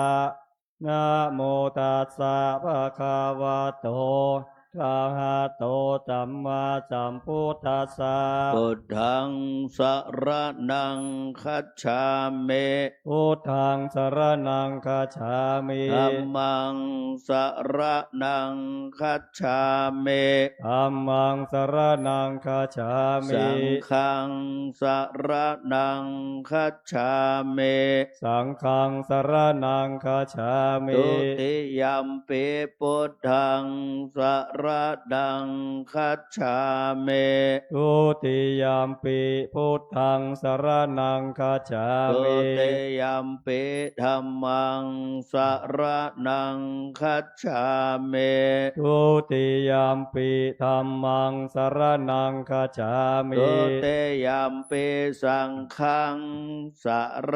นะโมตัสสะภะคะวะโตอะระหะโตสัมมาสัมพุทธัสสะพุทธังสรณังคัจฉามิ พุทธังสรณังคัจฉามิ ธัมมังสรณังคัจฉามิ ธัมมังสรณังคัจฉามิ สังฆังสรณังคัจฉามิ สังฆังสรณังคัจฉามิ ทุติยัมปิพุทธังสรณังคัจฉามิ ทุติยัมปิพุทธังสรณังคัจฉา ทุ มิ ติยัมปิธัมมังสรณังคัจฉามิ ทุติยัมปิธัมมังสรณังคัจฉามิ ทุติยัมปิสังฆังสร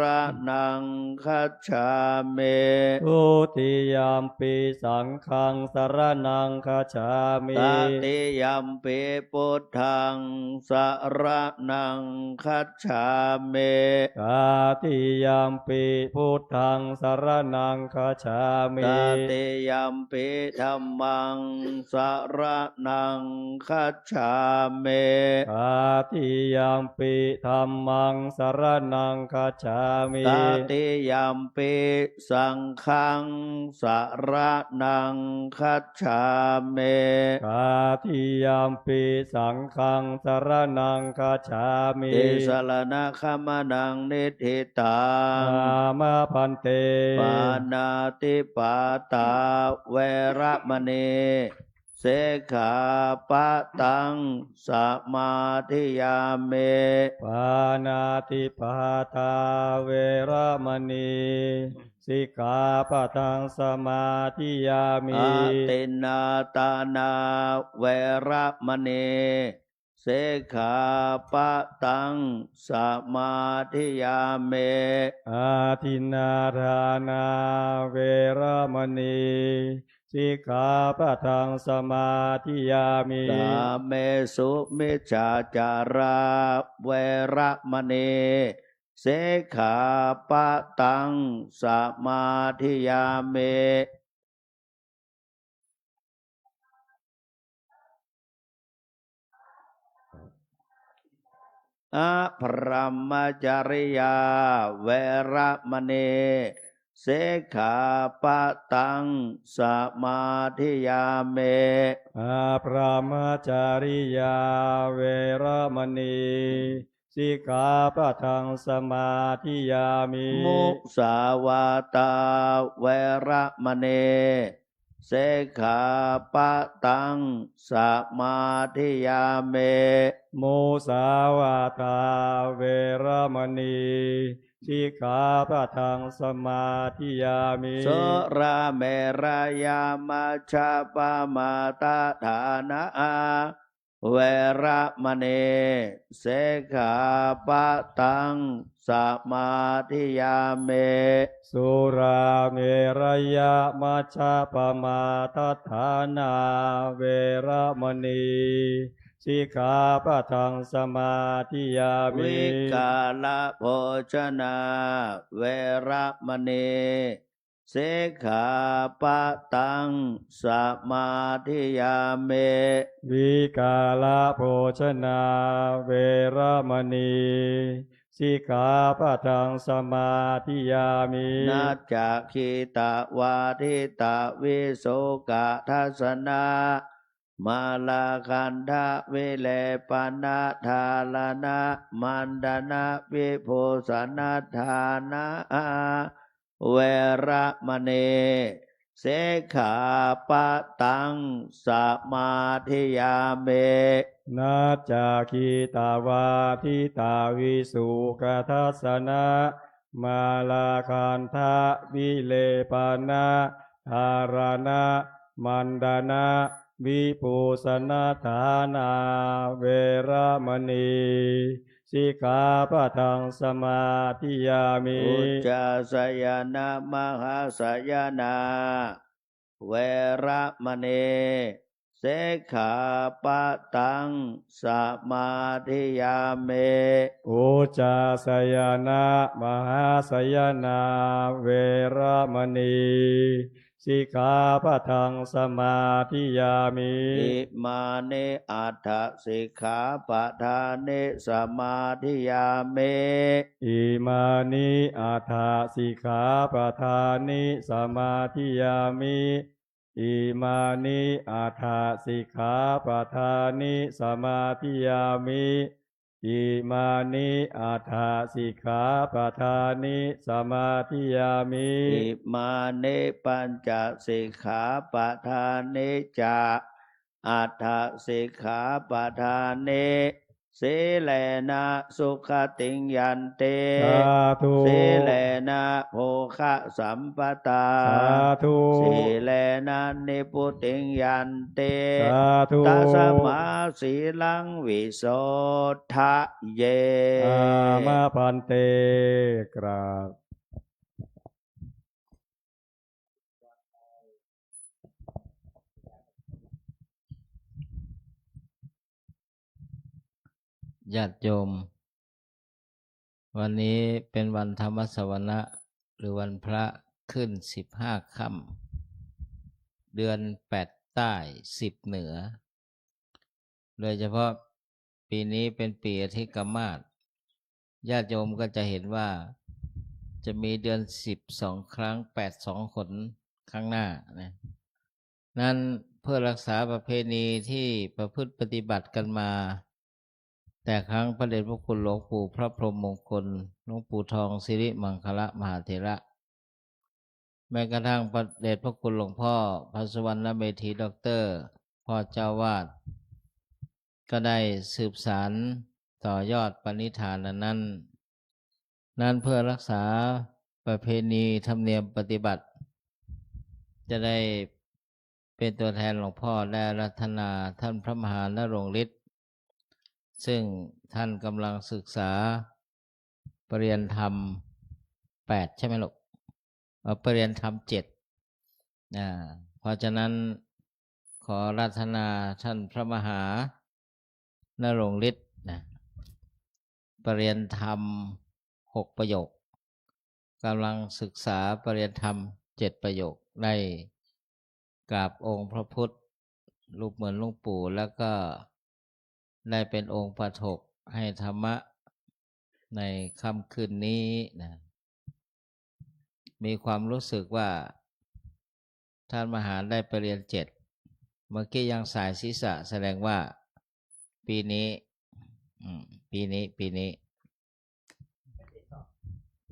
ณังคัจฉามิ ทุติยัมปิสังฆังสรณังคัจฉามิ ตติยัมปิพุทธังสรณังคัจฉามิ ตาติยัมปิพุทธังสรณังคัจฉามิ ตติยัมปิธัมมังสรณังคัจฉามิ ตาติยัมปิธัมมังสรณังคัจฉามิ ตติยัมปิสังฆังสรณังคัจฉามิ ตาติยัมปิสังฆังสรณังคัจฉามิ ติสรณะขมนังนิธิตัง นามพันเต ปานาติปาตาเวระมณีเสขาปะตังสมาธิยามิ ปานาติปาตาเวระมณีสิกขาปะทังสมาธิยามิ อาตินนาตานาเวระมณีเสขาปะตังสมาธิยามิ อาทินนาทานาเวระมณีสิกขาปะทังสมาธิยามิ กาเมสุมิจฉาจาราเวระมณีเสขาปะตังสมาธิยามิ อภรหมจริยาเวระมณีเสขาปะตังสมาธิยามิ อาพรหมจาริยาเวระมณีสิกขาปะทังสมาธิยามิ มุสาวาตาเวระมณีเสขาปะตังสมาธิยามิ โมสาวาตาเวระมณีสิกขาปะทังสมาธิยามิ โสราเมรายามาชาปามาตาฐานะ เวระมณีเสขาปะตังสมาธิยาเม สุราเมรยะมัชฌะปมาทัฏฐานาเวระมณีสิกขาปะทังสมาธิยามิ วิกาลโภชนาเวระมณีเสขาปะตังสมาธิยาเม วิกาลโภชนาเวระมณีสิกขาปะทังสมาธิยามิ นาจักขิตวาทิตวิโสกะทัสนามาลาคันทะวิเลปนาทาลนะมันดนะวิโพสนาทานะเวระมณีเสขาปะตังสมาธิยาเม นาจาคีตาวาทิตาวิสุกทัสสนะมาลาคันทะวิเลปนะธารณะมันดานะวิปุสนาฐานาเวระมณีสิกขาปะทังสมาธิยามิ อุจจาสยนามหาสยนาเวระมณีเสขาปะตังสมาธิยาเม อุจจาสยนะมหาสยนาเวระมณีสิกขาปะทังสมาธิยามิ อิมานิอัฏฐสิกขาปะทานิสมาธิยาเม อิมานิอาถาสิกขาปะทานิสมาธิยามิอิมานิอาถาสิกขาปะทานิสมาธิยามิอิมานิอาถาสิกขาปะทานิสมาธิยามิ อิมานิปัญจสิกขาปะทานิจาอัฏฐสิกขาปะทานิสีเลนะสุขติงยันเต สาธุ สีเลนะโภคะสัมปตา สาธุ สีเลนะนิพุติงยันเต สาธุ ตัสมาสีลังวิโสทะเย อามาพันเตกราบ ญาติโยม วันนี้เป็นวันธรรมสวนะหรือวันพระขึ้น15 ค่ำเดือน8ใต้10เหนือ โดยเฉพาะปีนี้เป็นปีอธิกมาศญาติโยมก็จะเห็นว่าจะมีเดือน12 ครั้ง82 หนข้างหน้านะนั้นเพื่อรักษาประเพณีที่ประพฤติปฏิบัติกันมา แต่ครั้งพระเดชพระคุณหลวงปู่พระพรหมมงคลหลวงปู่ทองสิริมังคละมหาเถระแม้กระทั่งพระเดชพระคุณหลวงพ่อพระสุวรรณเมธีด็อกเตอร์พ่อเจ้าวาดก็ได้สืบสานต่อยอดปณิธานนั้นเพื่อรักษาประเพณีธรรมเนียมปฏิบัติจะได้เป็นตัวแทนหลวงพ่อได้อาราธนาท่านพระมหานรงค์ฤทธิ์ซึ่งท่านกำลังศึกษาปริญญาธรรม8ใช่ไหมลูกปริญญาธรรม7เพราะฉะนั้นขออาราธนาท่านพระมหานรงค์ฤทธิ์ปริญญาธรรม6 ประโยคกำลังศึกษาปริญญาธรรม7 ประโยคได้กราบองค์พระพุทธรูปเหมือนหลวงปู่แล้วก็ได้เป็นองค์ปฐกให้ธรรมะในค่ำคืนนี้นะมีความรู้สึกว่าท่านมหาได้ไปเรียน7เมื่อกี้ยังสายศีรษะแสดงว่าปีนี้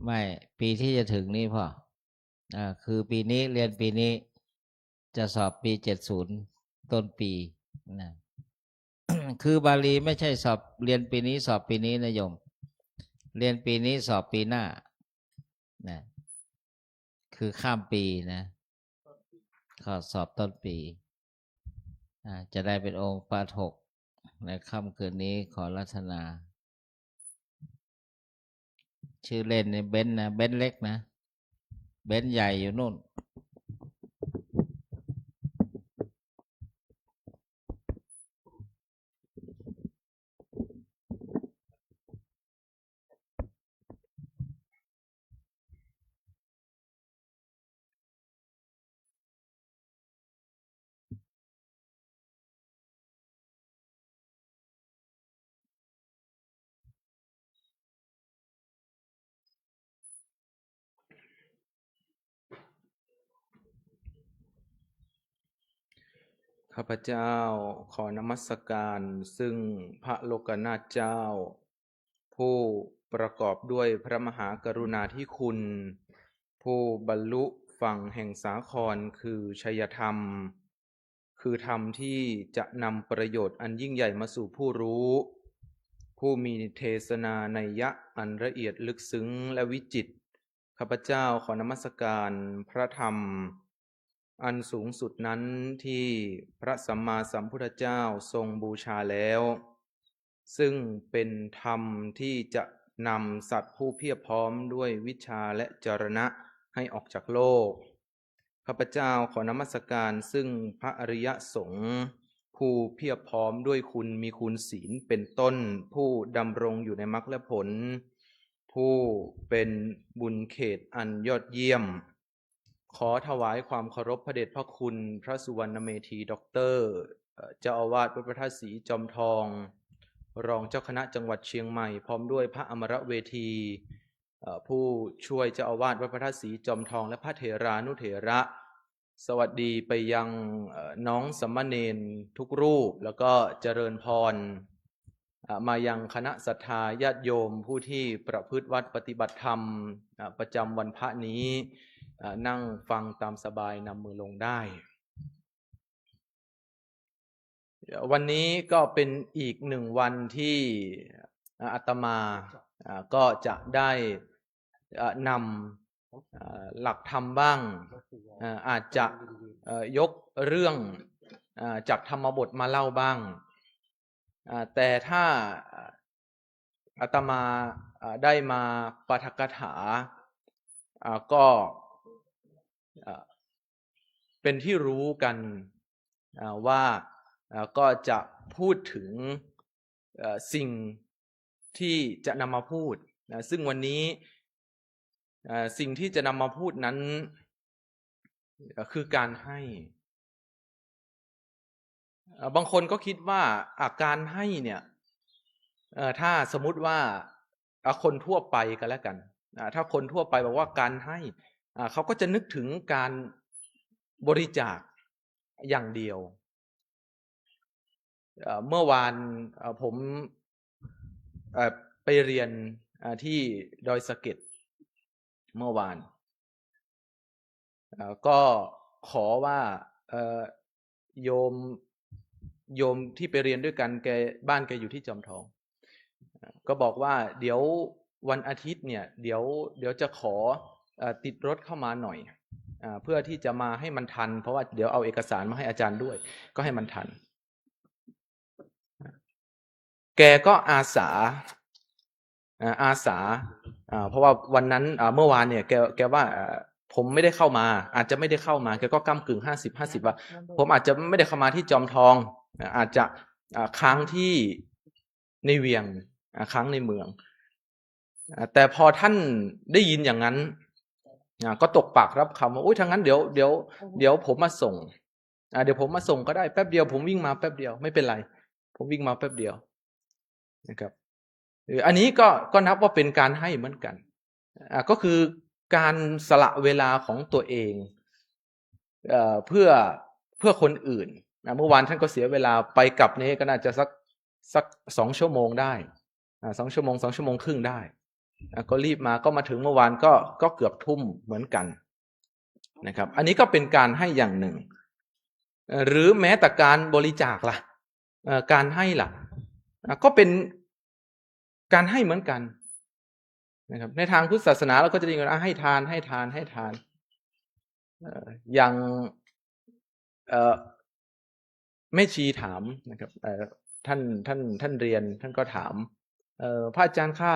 ไม่ปีที่จะถึงนี้พ่อคือปีนี้เรียนปีนี้จะสอบปี70ต้นปีนะ คือบาลีไม่ใช่สอบเรียนปีนี้สอบปีนี้นะโยมเรียนปีนี้สอบปีหน้านะคือข้ามปีนะขอสอบต้นปีจะได้เป็นองค์ปาฐก ในค่ำคืนนี้ขอรัตนา ชื่อเล่นในเบนซ์นะเบนซ์เล็กนะเบนซ์ใหญ่อยู่นู่น ข้าพเจ้าขอนมัสการซึ่งพระโลกนาถเจ้า ผู้ประกอบด้วยพระมหากรุณาธิคุณ ผู้บรรลุฝั่งแห่งสาครคือชัยธรรม คือธรรมที่จะนำประโยชน์อันยิ่งใหญ่มาสู่ผู้รู้ ผู้มีเทศนานัยยะอันละเอียดลึกซึ้งและวิจิตรข้าพเจ้าขอนมัสการพระธรรมอันสูงสุดนั้นที่พระสัมมาสัมพุทธเจ้าทรงบูชาแล้ว ซึ่งเป็นธรรมที่จะนำสัตว์ผู้เพียบพร้อมด้วยวิชาและจรณะให้ออกจากโลกข้าพเจ้าขอนมัสการซึ่งพระอริยสงฆ์ผู้เพียบพร้อมด้วยคุณมีคุณศีลเป็นต้นผู้ดำรงอยู่ในมรรคและผลผู้เป็นบุญเขตอันยอดเยี่ยมขอถวายความเคารพพระเดชพระคุณพระสุวรรณเมธีด็อกเตอร์เจ้าอาวาสวัดพระธาตุศรีจอมทองรองเจ้าคณะจังหวัดเชียงใหม่พร้อมด้วยพระอมรเวทีผู้ช่วยเจ้าอาวาสวัดพระธาตุศรีจอมทองและพระเถรานุเถระสวัสดีไปยังน้องสามเณรทุกรูปแล้วก็เจริญพรมายังคณะศรัทธาญาติโยมผู้ที่ประพฤติวัดปฏิบัติธรรมประจำวันพระนี้นั่งฟังตามสบายนำมือลงได้วันนี้ก็เป็นอีกหนึ่งวันที่อาตมาก็จะได้นำหลักธรรมบ้างอาจจะยกเรื่องจากธรรมบทมาเล่าบ้างแต่ถ้าอาตมาได้มาปาฐกถาก็เป็นที่รู้กันว่าก็จะพูดถึงสิ่งที่จะนำมาพูดซึ่งวันนี้สิ่งที่จะนำมาพูดนั้นคือการให้บางคนก็คิดว่าการให้เนี่ยถ้าสมมุติว่าคนทั่วไปกันแล้วกันถ้าคนทั่วไปบอกว่าการให้เขาก็จะนึกถึงการบริจาคอย่างเดียวเมื่อวานผมไปเรียนที่ดอยสะเก็ดเมื่อวานก็ขอว่าโยมที่ไปเรียนด้วยกันแกบ้านแกอยู่ที่จอมทองก็บอกว่าเดี๋ยววันอาทิตย์เนี่ยเดี๋ยวจะขอติดรถเข้ามาหน่อยเพื่อที่จะมาให้มันทันเพราะว่าเดี๋ยวเอาเอกสารมาให้อาจารย์ด้วยก็ให้มันทันแกก็อาสาเพราะว่าวันนั้นเมื่อวานเนี่ยแกว่าผมไม่ได้เข้ามาอาจจะไม่ได้เข้ามาแกก็ก้ำกึ่ง50-50ว่าผมอาจจะไม่ได้เข้ามาที่จอมทองอาจจะค้างที่ในเวียงค้างในเมืองแต่พอท่านได้ยินอย่างนั้นก็ตกปากรับคำว่าอุ้ยทางนั้นเดี๋ยวผมมาส่งเดี๋ยวผมมาส่งก็ได้แป๊บเดียวผมวิ่งมาแป๊บเดียวไม่เป็นไรผมวิ่งมาแป๊บเดียวนะครับอันนี้ก็นับว่าเป็นการให้เหมือนกันก็คือการสละเวลาของตัวเองเพื่อคนอื่นเมื่อวานท่านก็เสียเวลาไปกลับนี้ก็น่าจะสัก2 ชั่วโมงได้2 ชั่วโมง2 ชั่วโมงครึ่งได้ก็รีบมาก็มาถึงเมื่อวานก็เกือบทุ่มเหมือนกันนะครับอันนี้ก็เป็นการให้อย่างหนึ่งหรือแม้แต่การบริจาคล่ะการให้ล่ะก็เป็นการให้เหมือนกันนะครับในทางพุทธศาสนาเราก็จะได้ยินว่าให้ทานอย่างแม่ชีถามนะครับ ท่านเรียนท่านก็ถามพระอาจารย์ค่ะ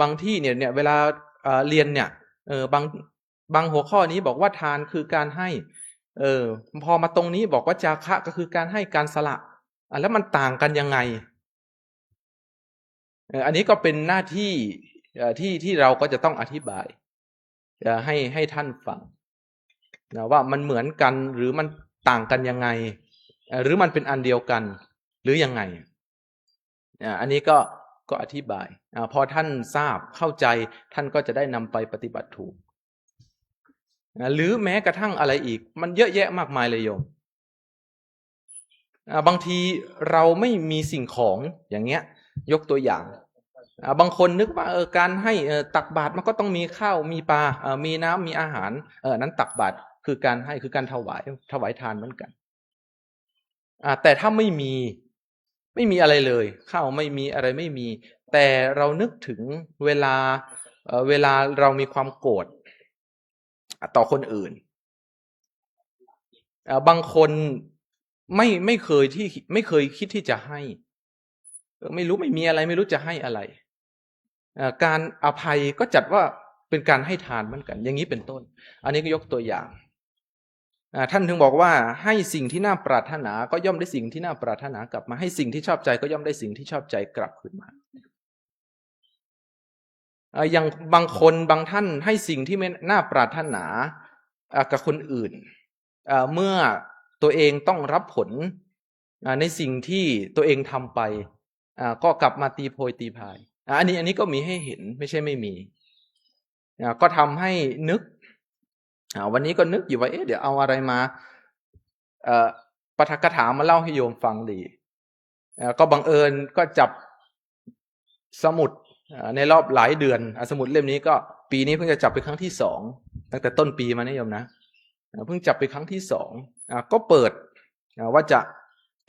บางที่เนี่ยเวลาเรียนเนี่ยบางหัวข้อนี้บอกว่าทานคือการให้พอมาตรงนี้บอกว่าจาคะก็คือการให้การสละแล้วมันต่างกันยังไงอันนี้ก็เป็นหน้าที่ที่เราก็จะต้องอธิบายให้ท่านฟังนะว่ามันเหมือนกันหรือมันต่างกันยังไงหรือมันเป็นอันเดียวกันหรือยังไงอันนี้ก็อธิบายพอท่านทราบเข้าใจท่านก็จะได้นำไปปฏิบัติถูกหรือแม้กระทั่งอะไรอีกมันเยอะแยะมากมายเลยโยมบางทีเราไม่มีสิ่งของอย่างเงี้ยยกตัวอย่างบางคนนึกว่าการให้ตักบาตรมันก็ต้องมีข้าวมีปลามีน้ำมีอาหารนั้นตักบาตรคือการให้คือการถวายทานเหมือนกันแต่ถ้าไม่มีอะไรเลยข้าวไม่มีอะไรไม่มีแต่เรานึกถึงเวลาเรามีความโกรธต่อคนอื่นบางคนไม่เคยคิดที่จะให้ไม่มีอะไรไม่รู้จะให้อะไรการอภัยก็จัดว่าเป็นการให้ทานเหมือนกันอย่างนี้เป็นต้นอันนี้ก็ยกตัวอย่างท่านถึงบอกว่าให้สิ่งที่น่าปรารถนาก็ย่อมได้สิ่งที่น่าปรารถนากลับมาให้สิ่งที่ชอบใจก็ย่อมได้สิ่งที่ชอบใจกลับคืนมาอย่างบางคนบางท่านให้สิ่งที่ไม่น่าปรารถนากับคนอื่นเมื่อตัวเองต้องรับผลในสิ่งที่ตัวเองทำไปก็กลับมาตีโพยตีพายอันนี้ก็มีให้เห็นไม่ใช่ไม่มีก็ทำให้นึกวันนี้ก็นึกอยู่ว่าเดี๋ยวเอาอะไรมาปาฐกถามาเล่าให้โยมฟังดีก็บังเอิญก็จับสมุดในรอบหลายเดือนสมุดเล่มนี้ก็ปีนี้เพิ่งจะจับไปครั้งที่2ตั้งแต่ต้นปีมานะโยมนะเพิ่งจับไปครั้งที่2ก็เปิดว่าจะ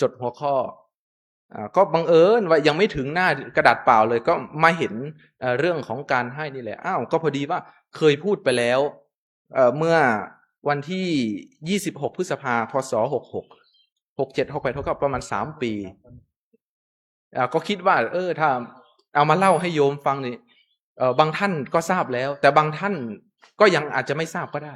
จดหัวข้อก็บังเอิญว่ายังไม่ถึงหน้ากระดาษเปล่าเลยก็มาเห็นเรื่องของการให้นี่แหละก็พอดีว่าเคยพูดไปแล้วเมื่อวันที่26พฤษภาคมพศ66 67 68 69ประมาณ3 ปีก็คิดว่าถ้าเอามาเล่าให้โยมฟังนี่บางท่านก็ทราบแล้วแต่บางท่านก็ยังอาจจะไม่ทราบก็ได้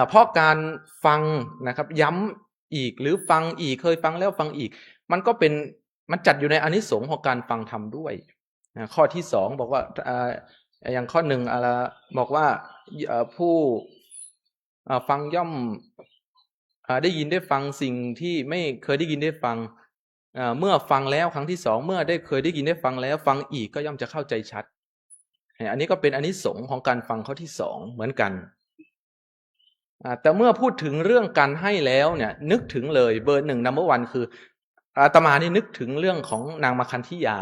เพราะการฟังนะครับย้ำอีกหรือฟังอีกเคยฟังแล้วฟังอีกมันจัดอยู่ในอานิสงส์ของการฟังธรรมด้วยข้อที่2บอกว่าอย่างข้อ1บอกว่าผู้ฟังย่อมได้ยินได้ฟังสิ่งที่ไม่เคยได้ยินได้ฟังเมื่อฟังแล้วครั้งที่2เมื่อเคยได้ยินได้ฟังแล้วฟังอีกก็ย่อมจะเข้าใจชัดอันนี้ก็เป็นอานิสงส์ของการฟังข้อที่2เหมือนกันแต่เมื่อพูดถึงเรื่องการให้แล้วเนี่ยนึกถึงเลยเบอร์ 1 number 1คืออาตมานี่นึกถึงเรื่องของนางมาคันธิยา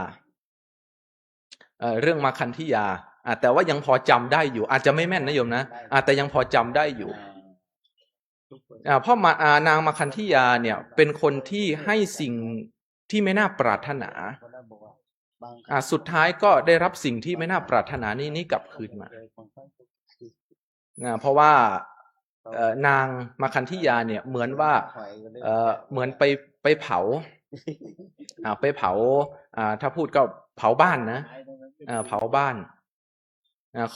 เรื่องมาคันธิยาแต่ว่ายังพอจำได้อยู่อาจจะไม่แม่นนะโยมนะแต่ยังพอจำได้อยู่เพราะนางมาคันธิยาเนี่ยเป็นคนที่ให้สิ่งที่ไม่น่าปรารถนาสุดท้ายก็ได้รับสิ่งที่ไม่น่าปรารถนานี้กลับคืนมาเพราะว่านางมาคันธิยาเนี่ยเหมือนว่าเหมือนไปเผาถ้าพูดก็เผาบ้านนะเผาบ้าน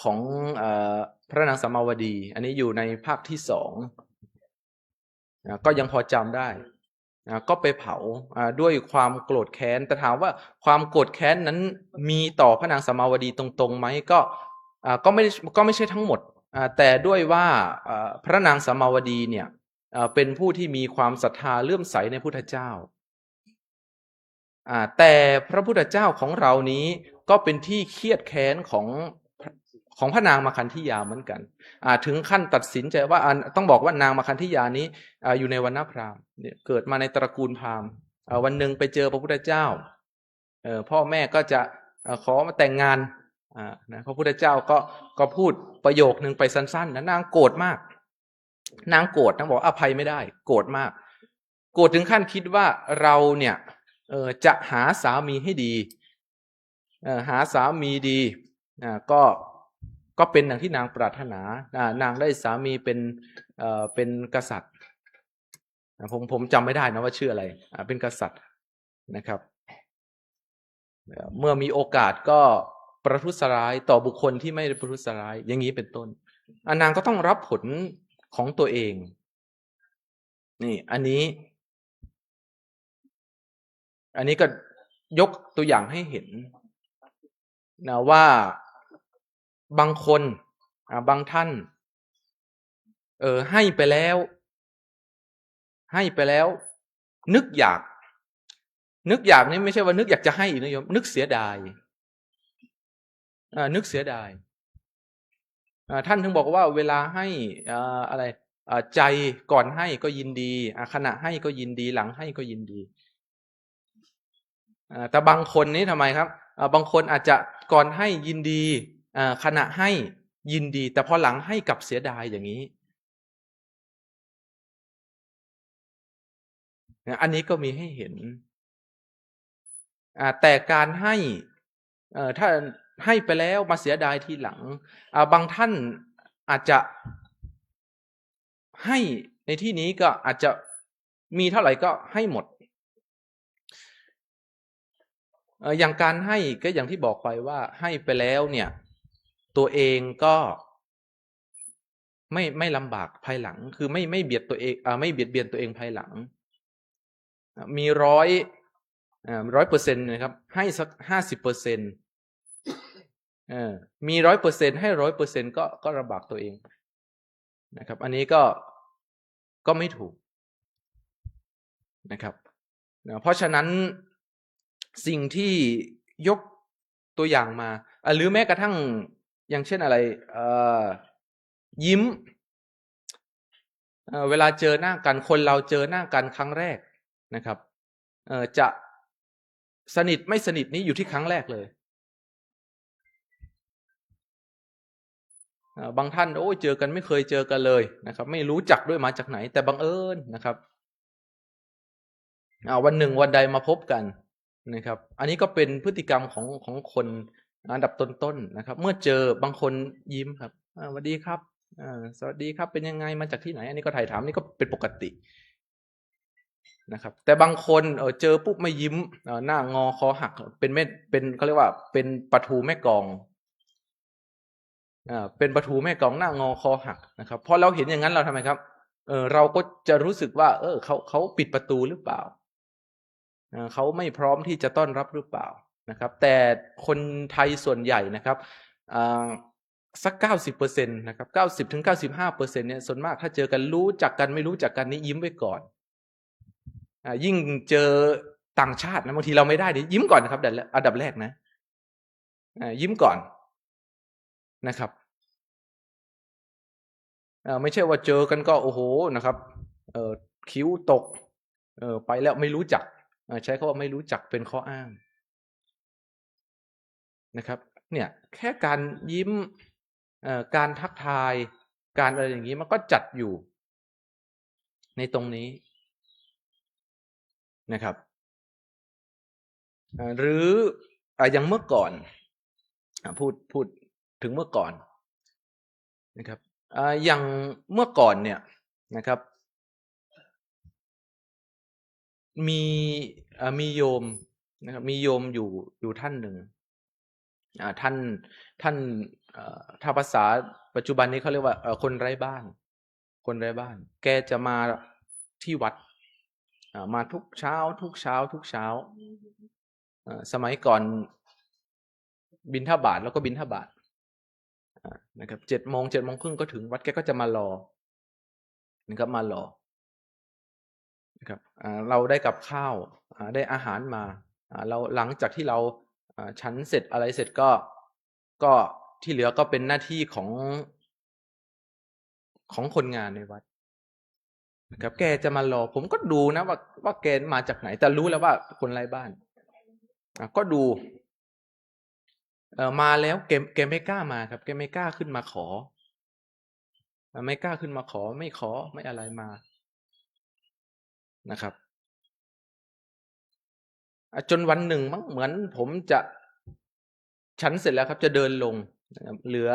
ของพระนางสมาวดี อันนี้อยู่ในภาคที่2ก็ยังพอจำได้ก็ไปเผาด้วยความโกรธแค้นแต่ถามว่าความโกรธแค้นนั้นมีต่อพระนางสมาวดีตรงๆไหมก็ไม่ใช่ทั้งหมดแต่ด้วยว่าพระนางสมาวดีเนี่ยเป็นผู้ที่มีความศรัทธาเลื่อมใสในพุทธเจ้าแต่พระพุทธเจ้าของเรานี้ก็เป็นที่เครียดแค้นของพระนางมาคันธิยาเหมือนกันถึงขั้นตัดสินใจว่าต้องบอกว่านางมาคันธิยานี้อยู่ในวรรณพราหมณ์เกิดมาในตระกูลพราหมณ์วันหนึ่งไปเจอพระพุทธเจ้าพ่อแม่ก็จะขอมาแต่งงานพระพุทธเจ้าก็พูดประโยคนึงไปสั้นๆนะนางโกรธมากนางโกรธนางบอกอภัยไม่ได้โกรธมากโกรธถึงขั้นคิดว่าเราเนี่ยจะหาสามีให้ดีหาสามีดีก็เป็นอย่างที่นางปรารถนานางได้สามีเป็นกษัตริย์ ผมจำไม่ได้นะว่าชื่ออะไรเป็นกษัตริย์นะครับเมื่อมีโอกาสก็ประทุษร้ายต่อบุคคลที่ไม่ได้ประทุษร้ายอย่างนี้เป็นต้นนางก็ต้องรับผลของตัวเองนี่อันนี้ก็ยกตัวอย่างให้เห็นนะว่าบางคนบางท่านให้ไปแล้วนึกอยากนี่ไม่ใช่ว่านึกอยากจะให้นะโยมนึกเสียดายนึกเสียดายท่านถึงบอกว่าเวลาให้อะไรใจก่อนให้ก็ยินดีขณะให้ก็ยินดีหลังให้ก็ยินดีแต่บางคนนี้ทำไมครับบางคนอาจจะก่อนให้ยินดีขณะให้ยินดีแต่พอหลังให้กลับเสียดายอย่างนี้อันนี้ก็มีให้เห็นแต่การให้ถ้าให้ไปแล้วมาเสียดายทีหลังบางท่านอาจจะให้ในที่นี้ก็อาจจะมีเท่าไหร่ก็ให้หมดอย่างการให้ก็อย่างที่บอกไปว่าให้ไปแล้วเนี่ยตัวเองก็ไม่ลำบากภายหลังคือไม่เบียดตัวเองไม่เบียดเบียนตัวเองภายหลังมี100%นะครับให้สัก50%มี 100% ให้ 100% ก็ลำบากตัวเองนะครับอันนี้ก็ไม่ถูกนะครับเพราะฉะนั้นสิ่งที่ยกตัวอย่างมาหรือแม้กระทั่งอย่างเช่นอะไรยิ้มเวลาเจอหน้ากันคนเราเจอหน้ากันครั้งแรกนะครับจะสนิทไม่สนิทนี้อยู่ที่ครั้งแรกเลยบางท่านโอ้ยเจอกันไม่เคยเจอกันเลยนะครับไม่รู้จักด้วยมาจากไหนแต่บังเอิญนะครับวันหนึ่งวันใดมาพบกันนะครับอันนี้ก็เป็นพฤติกรรมของคนอันดับต้นๆนะครับเมื่อเจอบางคนยิ้มครับสวัสดีครับสวัสดีครับเป็นยังไงมาจากที่ไหนอันนี้ก็ถ่ายถามนี่ก็เป็นปกตินะครับแต่บางคนเจอปุ๊บไม่ยิ้มหน้างอคอหักเป็นเขาเรียกว่าเป็นปลาทูแม่กองเป็นปลาทูแม่กองหน้างอคอหักนะครับพอเราเห็นอย่างนั้นเราทำไมครับเราก็จะรู้สึกว่าเขาปิดประตูหรือเปล่าเขาไม่พร้อมที่จะต้อนรับหรือเปล่านะครับแต่คนไทยส่วนใหญ่นะครับสัก 90% นะครับ 90-95% เนี่ยส่วนมากถ้าเจอกันรู้จักกันไม่รู้จักกันนี่ยิ้มไว้ก่อนยิ่งเจอต่างชาตินะบางทีเราไม่ได้ดิยิ้มก่อนนะครับอันดับแรกนะยิ้มก่อนนะครับไม่ใช่ว่าเจอกันก็โอ้โหนะครับคิ้วตกไปแล้วไม่รู้จักใช้คำว่าไม่รู้จักเป็นข้ออ้างนะครับเนี่ยแค่การยิ้มการทักทายการอะไรอย่างนี้มันก็จัดอยู่ในตรงนี้นะครับหรืออย่างเมื่อก่อนพูดถึงเมื่อก่อนนะครับอย่างเมื่อก่อนเนี่ยนะครับมีโยมนะครับมีโยมอยู่ท่านหนึ่งท่านถ้าภาษาปัจจุบันนี้เขาเรียกว่าคนไร้บ้านแกจะมาที่วัดมาทุกเช้าสมัยก่อนบิณฑบาตแล้วก็บิณฑบาตนะครับ7 โมงครึ่งก็ถึงวัดแกก็จะมารอนะครับมารอนะครับเราได้กับข้าวได้อาหารมาเราหลังจากที่เราฉันเสร็จอะไรเสร็จก็ที่เหลือก็เป็นหน้าที่ของคนงานในวัดนะครับแกจะมารอผมก็ดูนะว่าแกมาจากไหนแต่รู้แล้วว่าคนไร้บ้านก็ดูมาแล้วแกไม่กล้ามาครับแกไม่กล้าขึ้นมาขอไม่กล้าขึ้นมาขอไม่อะไรมานะครับจนวันหนึ่งมั้งเหมือนผมจะฉันเสร็จแล้วครับจะเดินลงเหลือ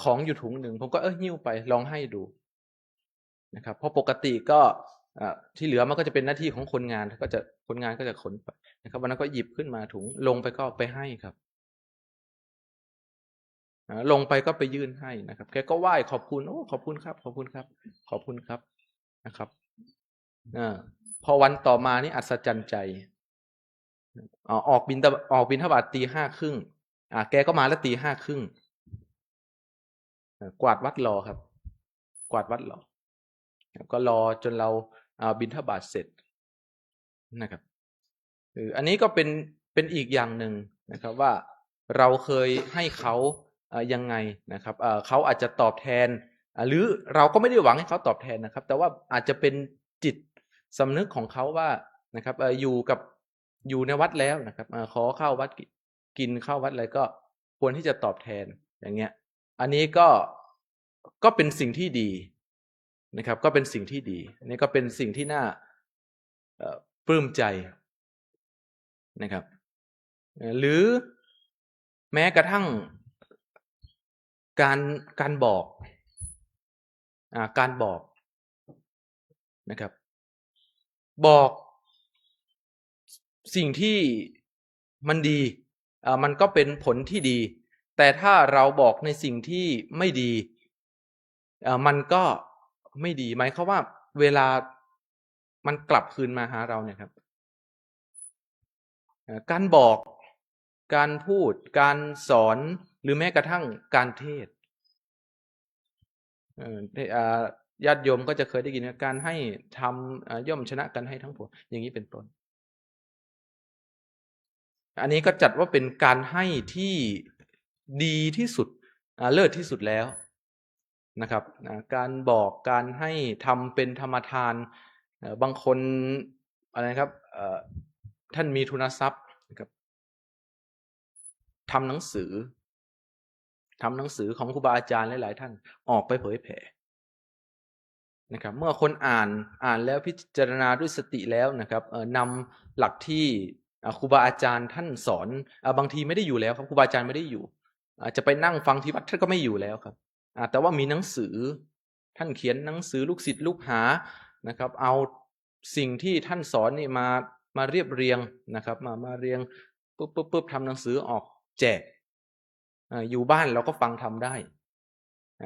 ของอยู่ถุงหนึ่งผมก็หิ้วไปลองให้ดูนะครับเพราะปกติก็ ที่เหลือมันก็จะเป็นหน้าที่ของคนงานคนงานก็จะขนไปนะครับวันนั้นก็หยิบขึ้นมาถุงลงไปก็ไปให้ครับลงไปก็ไปยื่นให้นะครับแกก็ไหว้ขอบคุณโอ้ขอบคุณครับขอบคุณครับขอบคุณครับนะครับพอวันต่อมานี่อัศจรรย์ใจออกบิณฑบาตตี 5:30แกก็มาแล้วตี 5:30กวาดวัดรอครับกวาดวัดรอก็รอจนเราบิณฑบาตเสร็จนะครับอันนี้ก็เป็นอีกอย่างหนึ่งนะครับว่าเราเคยให้เขายังไงนะครับเขาอาจจะตอบแทนหรือเราก็ไม่ได้หวังให้เขาตอบแทนนะครับแต่ว่าอาจจะเป็นจิตสำนึกของเขาว่านะครับอยู่ในวัดแล้วนะครับขอเข้าวัดกินเข้าวัดอะไรก็ควรที่จะตอบแทนอย่างเงี้ยอันนี้ก็เป็นสิ่งที่ดีนะครับก็เป็นสิ่งที่ดีอันนี้ก็เป็นสิ่งที่น่าปลื้มใจนะครับหรือแม้กระทั่งการบอกนะครับบอกสิ่งที่มันดีมันก็เป็นผลที่ดีแต่ถ้าเราบอกในสิ่งที่ไม่ดีมันก็ไม่ดีหมายความว่าเวลามันกลับคืนมาหาเราเนี่ยครับการบอกการพูดการสอนหรือแม้กระทั่งการเทศญาติโยมก็จะเคยได้ยินการให้ทำย่อมชนะกันให้ทั้งปวงอย่างนี้เป็นต้นอันนี้ก็จัดว่าเป็นการให้ที่ดีที่สุดเลิศที่สุดแล้วนะครับการบอกการให้ทำเป็นธรรมทานบางคนอะไรครับท่านมีทุนทรัพย์นะครับทำหนังสือของครูบาอาจารย์หลายๆท่านออกไปเผยแผ่นะครับเมื่อคนอ่านแล้วพิจารณาด้วยสติแล้วนะครับนำหลักที่ครูบาอาจารย์ท่านสอนบางทีไม่ได้อยู่แล้วครับครูบาอาจารย์ไม่ได้อยู่จะไปนั่งฟังที่วัดท่านก็ไม่อยู่แล้วครับแต่ว่ามีหนังสือท่านเขียนหนังสือลูกศิษย์ลูกหานะครับเอาสิ่งที่ท่านสอนนี่มาเรียบเรียงนะครับมาเรียงปุ๊บทำหนังสือออกแจกอยู่บ้านเราก็ฟังทำได้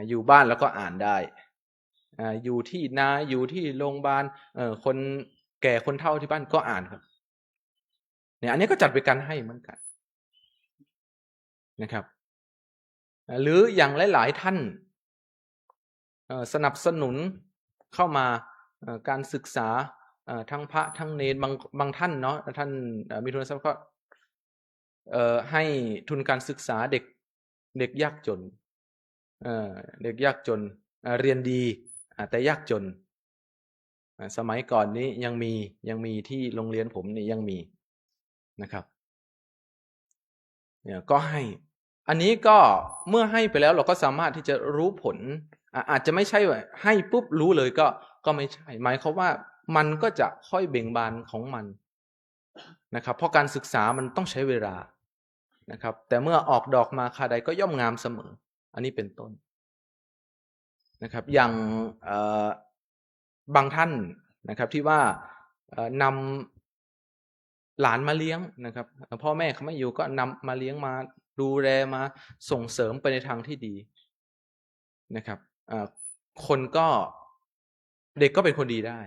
อยู่บ้านแล้วก็อ่านได้อยู่ที่นาอยู่ที่โรงพยาบาลคนแก่คนเฒ่าที่บ้านก็อ่านครับเนี่ยอันนี้ก็จัดเป็นการให้เหมือนกันนะครับหรืออย่างหลายๆท่านสนับสนุนเข้ามาการศึกษาทั้งพระทั้งเนรบางท่านเนาะท่านมีทุนทรัพย์ก็ให้ทุนการศึกษาเด็กยากจนเด็กยากจนเรียนดีแต่ยากจนสมัยก่อนนี้ยังมีที่โรงเรียนผมนี่ยังมีนะครับเนี่ยก็ให้อันนี้ก็เมื่อให้ไปแล้วเราก็สามารถที่จะรู้ผลอาจจะไม่ใช่ว่าให้ปุ๊บรู้เลยก็ไม่ใช่หมายความว่ามันก็จะค่อยเบ่งบานของมันนะครับเพราะการศึกษามันต้องใช้เวลานะครับแต่เมื่อออกดอกมาคาใดก็ย่อมงามเสมออันนี้เป็นต้นนะครับอย่างบางท่านนะครับที่ว่านำหลานมาเลี้ยงนะครับพ่อแม่เขาไม่อยู่ก็นำมาเลี้ยงมาดูแลมาส่งเสริมไปในทางที่ดีนะครับคนก็เด็กก็เป็นคนดีได้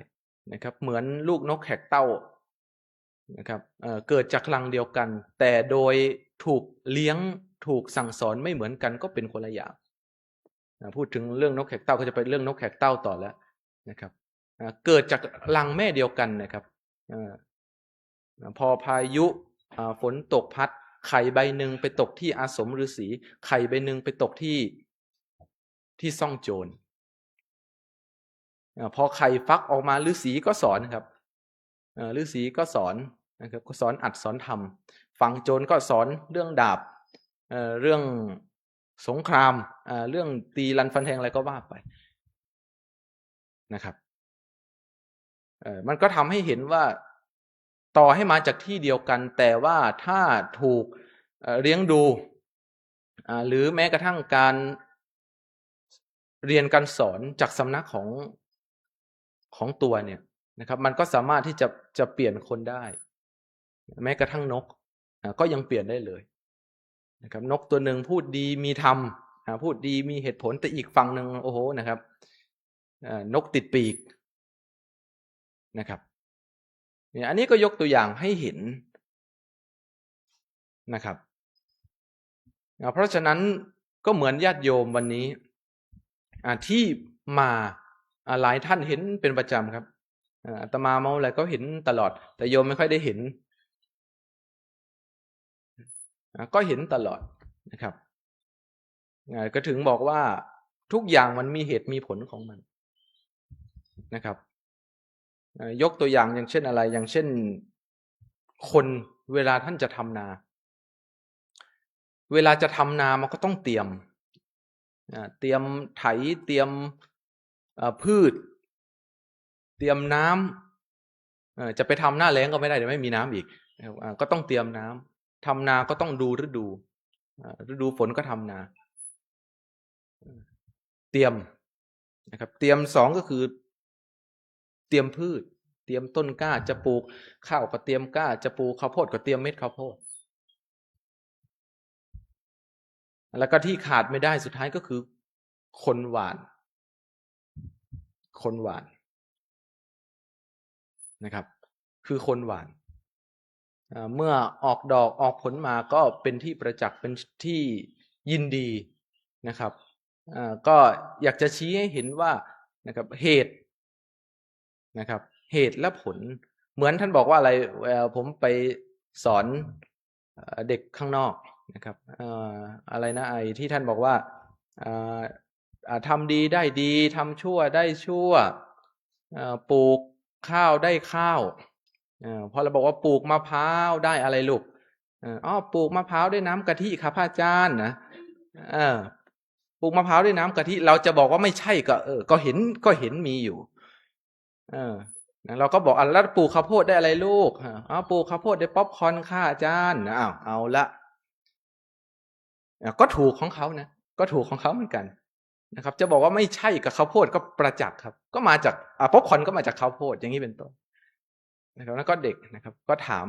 นะครับเหมือนลูกนกแขกเต้านะครับเกิดจากรังเดียวกันแต่โดยถูกเลี้ยงถูกสั่งสอนไม่เหมือนกันก็เป็นคนละอย่างพูดถึงเรื่องนกแขกเต้าก็จะไปเรื่องนกแขกเต้าต่อแล้วนะครับเกิดจากรังแม่เดียวกันนะครับพอพายุฝนตกพัดไข่ใบหนึ่งไปตกที่อาสมฤาษีไข่ใบหนึ่งไปตกที่ซ่องโจรพอไข่ฟักออกมาฤาษีก็สอนครับฤาษีก็สอนนะครับก็สอนอัดสอนทำฝั่งโจรก็สอนเรื่องดาบเรื่องสงครามเรื่องตีรันฟันแทงอะไรก็ว่าไปนะครับมันก็ทำให้เห็นว่าต่อให้มาจากที่เดียวกันแต่ว่าถ้าถูกเลี้ยงดูหรือแม้กระทั่งการเรียนการสอนจากสำนักของตัวเนี่ย นะครับมันก็สามารถที่จะเปลี่ยนคนได้แม้กระทั่งนกก็ยังเปลี่ยนได้เลยนะครับนกตัวหนึ่งพูดดีมีธรรมพูดดีมีเหตุผลแต่อีกฝั่งหนึ่งโอ้โหนะครับนกติดปีกนะครับเนี่ยอันนี้ก็ยกตัวอย่างให้เห็นนะครับเพราะฉะนั้นก็เหมือนญาติโยมวันนี้ที่มาหลายท่านเห็นเป็นประจำครับอาตมาเมาอะไรก็เห็นตลอดแต่โยมไม่ค่อยได้เห็นก็เห็นตลอดนะครับก็ถึงบอกว่าทุกอย่างมันมีเหตุมีผลของมันนะครับยกตัวอย่างอย่างเช่นอะไรอย่างเช่นคนเวลาท่านจะทำนาเวลาจะทำนามันก็ต้องเตรียมไถเตรียมพืชเตรียมน้ำจะไปทำหน้าแล้งก็ไม่ได้เดี๋ยวไม่มีน้ำอีกก็ต้องเตรียมน้ำทำนาก็ต้องดูฤดูฝนก็ทำนาเตรียมนะครับเตรียมสองก็คือเตรียมพืชเตรียมต้นกล้าจะปลูกข้าวก็เตรียมกล้าจะปลูกข้าวโพดก็เตรียมเม็ดข้าวโพดแล้วก็ที่ขาดไม่ได้สุดท้ายก็คือคนหว่านนะครับคือคนหว่านเมื่อออกดอกออกผลมาก็เป็นที่ประจักษ์เป็นที่ยินดีนะครับก็อยากจะชี้ให้เห็นว่านะครับเหตุและผลเหมือนท่านบอกว่าอะไรผมไปสอนเด็กข้างนอกนะครับอะไรนะไอ้ที่ท่านบอกว่าทำดีได้ดีทำชั่วได้ชั่วปลูกข้าวได้ข้าวพอเราบอกว่าปลูกมะพร้าวได้อะไรลูกปลูกมะพร้าวได้น้ำกะทิครับพระอาจารย์นะปลูกมะพร้าวด้วยน้ำกะทิเราจะบอกว่าไม่ใช่ก็เห็นมีอยู่เราก็บอกแล้วปลูกข้าวโพดได้อะไรลูกปลูกข้าวโพดได้ป๊อปคอร์นค่ะอาจารย์เอาละก็ถูกของเขานะก็ถูกของเขาเหมือนกันนะครับจะบอกว่าไม่ใช่กับข้าวโพดก็ประจักษ์ครับก็มาจากป๊อปคอร์นก็มาจากข้าวโพดอย่างนี้เป็นต้นนะครับแล้วก็เด็กนะครับก็ถาม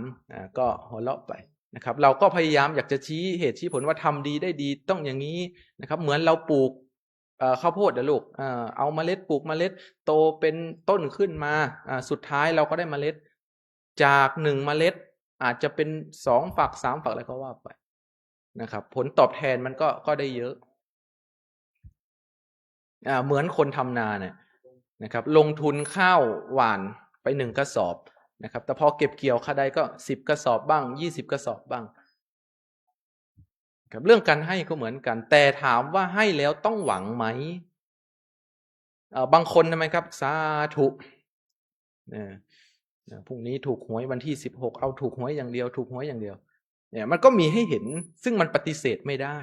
ก็หัวเราะไปนะครับเราก็พยายามอยากจะชี้เหตุชี้ผลว่าทำดีได้ดีต้องอย่างนี้นะครับเหมือนเราปลูกข้าวโพดนะลูกเอาเมล็ดปลูกเมล็ดโตเป็นต้นขึ้นมาสุดท้ายเราก็ได้เมล็ดจาก1เมล็ดอาจจะเป็น2ฝัก3ฝักอะไรก็ว่าไปนะครับผลตอบแทนมันก็ได้เยอะเหมือนคนทำนาเนี่ยนะครับลงทุนข้าวหว่านไป1กระสอบนะครับแต่พอเก็บเกี่ยวค่าใดก็10กระสอบบ้าง20กระสอบบ้างครับเรื่องการให้ก็เหมือนกันแต่ถามว่าให้แล้วต้องหวังไหมบางคนทำไมครับสาธุพรุ่งนี้ถูกหวยวันที่16เอาถูกหวยอย่างเดียวถูกหวยอย่างเดียวเนี่ยมันก็มีให้เห็นซึ่งมันปฏิเสธไม่ได้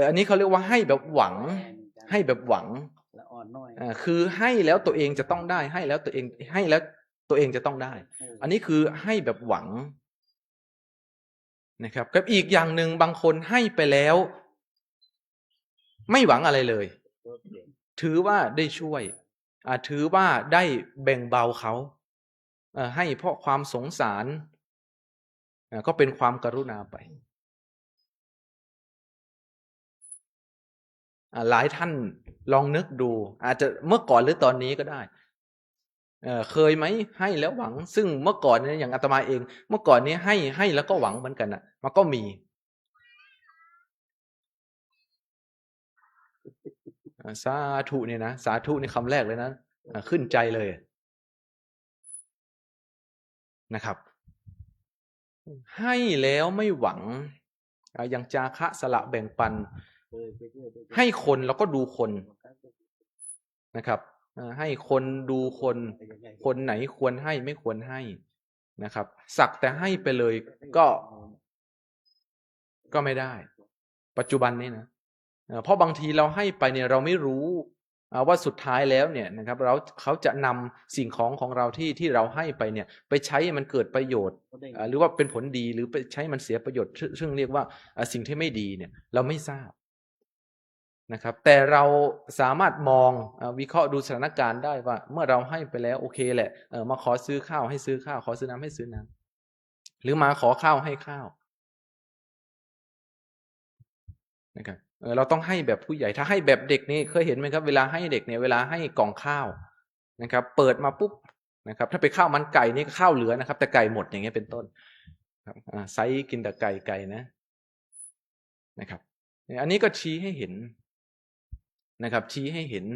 อันนี้เขาเรียกว่าให้แบบหวังคือให้แล้วตัวเองจะต้องได้ให้แล้วตัวเองจะต้องได้อันนี้คือให้แบบหวังนะครับกับอีกอย่างหนึ่งบางคนให้ไปแล้วไม่หวังอะไรเลยถือว่าได้ช่วยถือว่าได้แบ่งเบาเขาให้เพราะความสงสารก็เป็นความกรุณาไปหลายท่านลองนึกดูอาจจะเมื่อก่อนหรือตอนนี้ก็ได้เคยไหมให้แล้วหวังซึ่งเมื่อก่อนเนี่ยอย่างอาตมาเองเมื่อก่อนนี้ให้แล้วก็หวังเหมือนกันนะมันก็มีสาธุเนี่ยนะสาธุนี่คำแรกเลยนะขึ้นใจเลยนะครับให้แล้วไม่หวังอย่างจาคะสละแบ่งปันให้คนแล้วก็ดูคนนะครับให้คนดูคนไหนควรให้ไม่ควรให้นะครับสักแต่ให้ไปเลยก็ไม่ได้ปัจจุบันนี้นะเพราะบางทีเราให้ไปเนี่ยเราไม่รู้ว่าสุดท้ายแล้วเนี่ยนะครับเขาจะนำสิ่งของเราที่เราให้ไปเนี่ยไปใช้มันเกิดประโยชน์หรือว่าเป็นผลดีหรือไปใช้มันเสียประโยชน์ซึ่งเรียกว่าสิ่งที่ไม่ดีเนี่ยเราไม่ทราบ นะครับแต่เราสามารถมองวิเคราะห์ดูสถานการณ์ได้ว่าเมื่อเราให้ไปแล้วโอเคแหละมาขอซื้อข้าวให้ซื้อข้าวขอซื้อน้ำให้ซื้อน้ำหรือมาขอข้าวให้ข้าวนะครับเราต้องให้แบบผู้ใหญ่ถ้าให้แบบเด็กนี่เคยเห็นไหมครับเวลาให้เด็กเนี่ยเวลาให้กล่องข้าวนะครับเปิดมาปุ๊บนะครับถ้าไปข้าวมันไก่นี่ข้าวเหลือนะครับแต่ไก่หมดอย่างเงี้ยเป็นต้นครับไซส์กินแต่ไก่นะครับอันนี้ก็ชี้ให้เห็นนะครับชี้ให้เห็น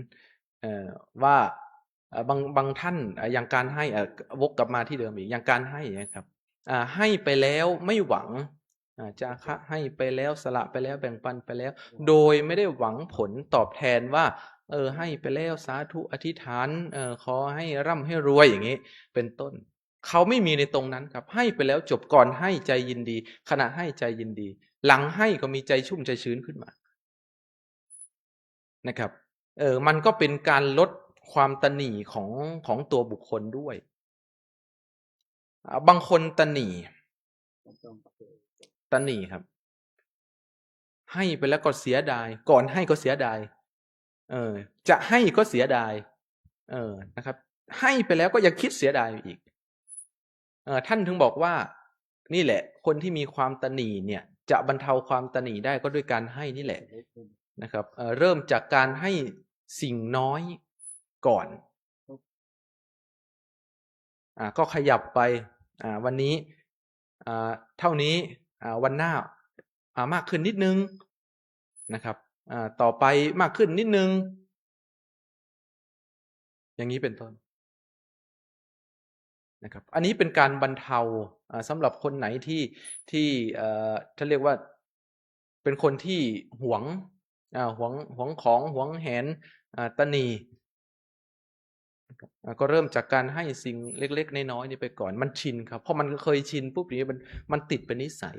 ว่าบางท่านอย่างการให้วกกลับมาที่เดิมอีกอย่างการให้นะครับให้ไปแล้วไม่หวังจะให้ไปแล้วสละไปแล้วแบ่งปันไปแล้วโดยไม่ได้หวังผลตอบแทนว่าให้ไปแล้วสาธุอธิษฐานขอให้ร่ำให้รวยอย่างนี้เป็นต้นเขาไม่มีในตรงนั้นครับให้ไปแล้วจบก่อนให้ใจยินดีขณะให้ใจยินดีหลังให้ก็มีใจชุ่มใจชื้นขึ้นมานะครับมันก็เป็นการลดความตนีของตัวบุคคลด้วยบางคนตนีครับให้ไปแล้วก็เสียดายก่อนให้ก็เสียดายจะให้ก็เสียดายนะครับให้ไปแล้วก็ยังคิดเสียดายอีกท่านถึงบอกว่านี่แหละคนที่มีความตนีเนี่ยจะบรรเทาความตนีได้ก็ด้วยการให้นี่แหละนะครับเริ่มจากการให้สิ่งน้อยก่อนก็ขยับไปวันนี้เท่านี้วันหน้ามากขึ้นนิดนึงนะครับต่อไปมากขึ้นนิดนึงอย่างนี้เป็นต้นนะครับอันนี้เป็นการบรรเทาสำหรับคนไหนที่ท่านเรียกว่าเป็นคนที่หวงของหวงแหนตนีก็เริ่มจากการให้สิ่งเล็กๆน้อยๆนี่ไปก่อนมันชินครับเพราะมันเคยชินปุ๊บนี้มันติดเป็นนิสัย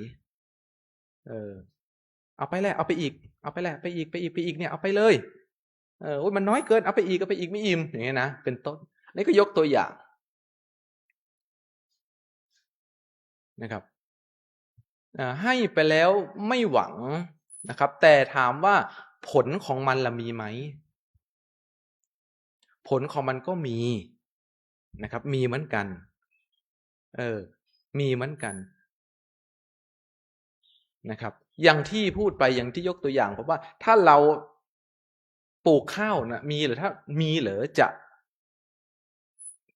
เอาไปแล้วเอาไปอีกเอาไปแล้วไปอีกเนี่ยเอาไปเลยโอ้ยมันน้อยเกินเอาไปอีกไม่อิ่มอย่างเงี้ยนะเป็นต้นนี่ก็ยกตัวอย่างนะครับให้ไปแล้วไม่หวังนะครับแต่ถามว่าผลของมันล่ะมีไหมผลของมันก็มีนะครับมีเหมือนกันมีเหมือนกันนะครับอย่างที่พูดไปอย่างที่ยกตัวอย่างผมว่าถ้าเราปลูกข้าวนะมีหรือถ้ามีหรือจะ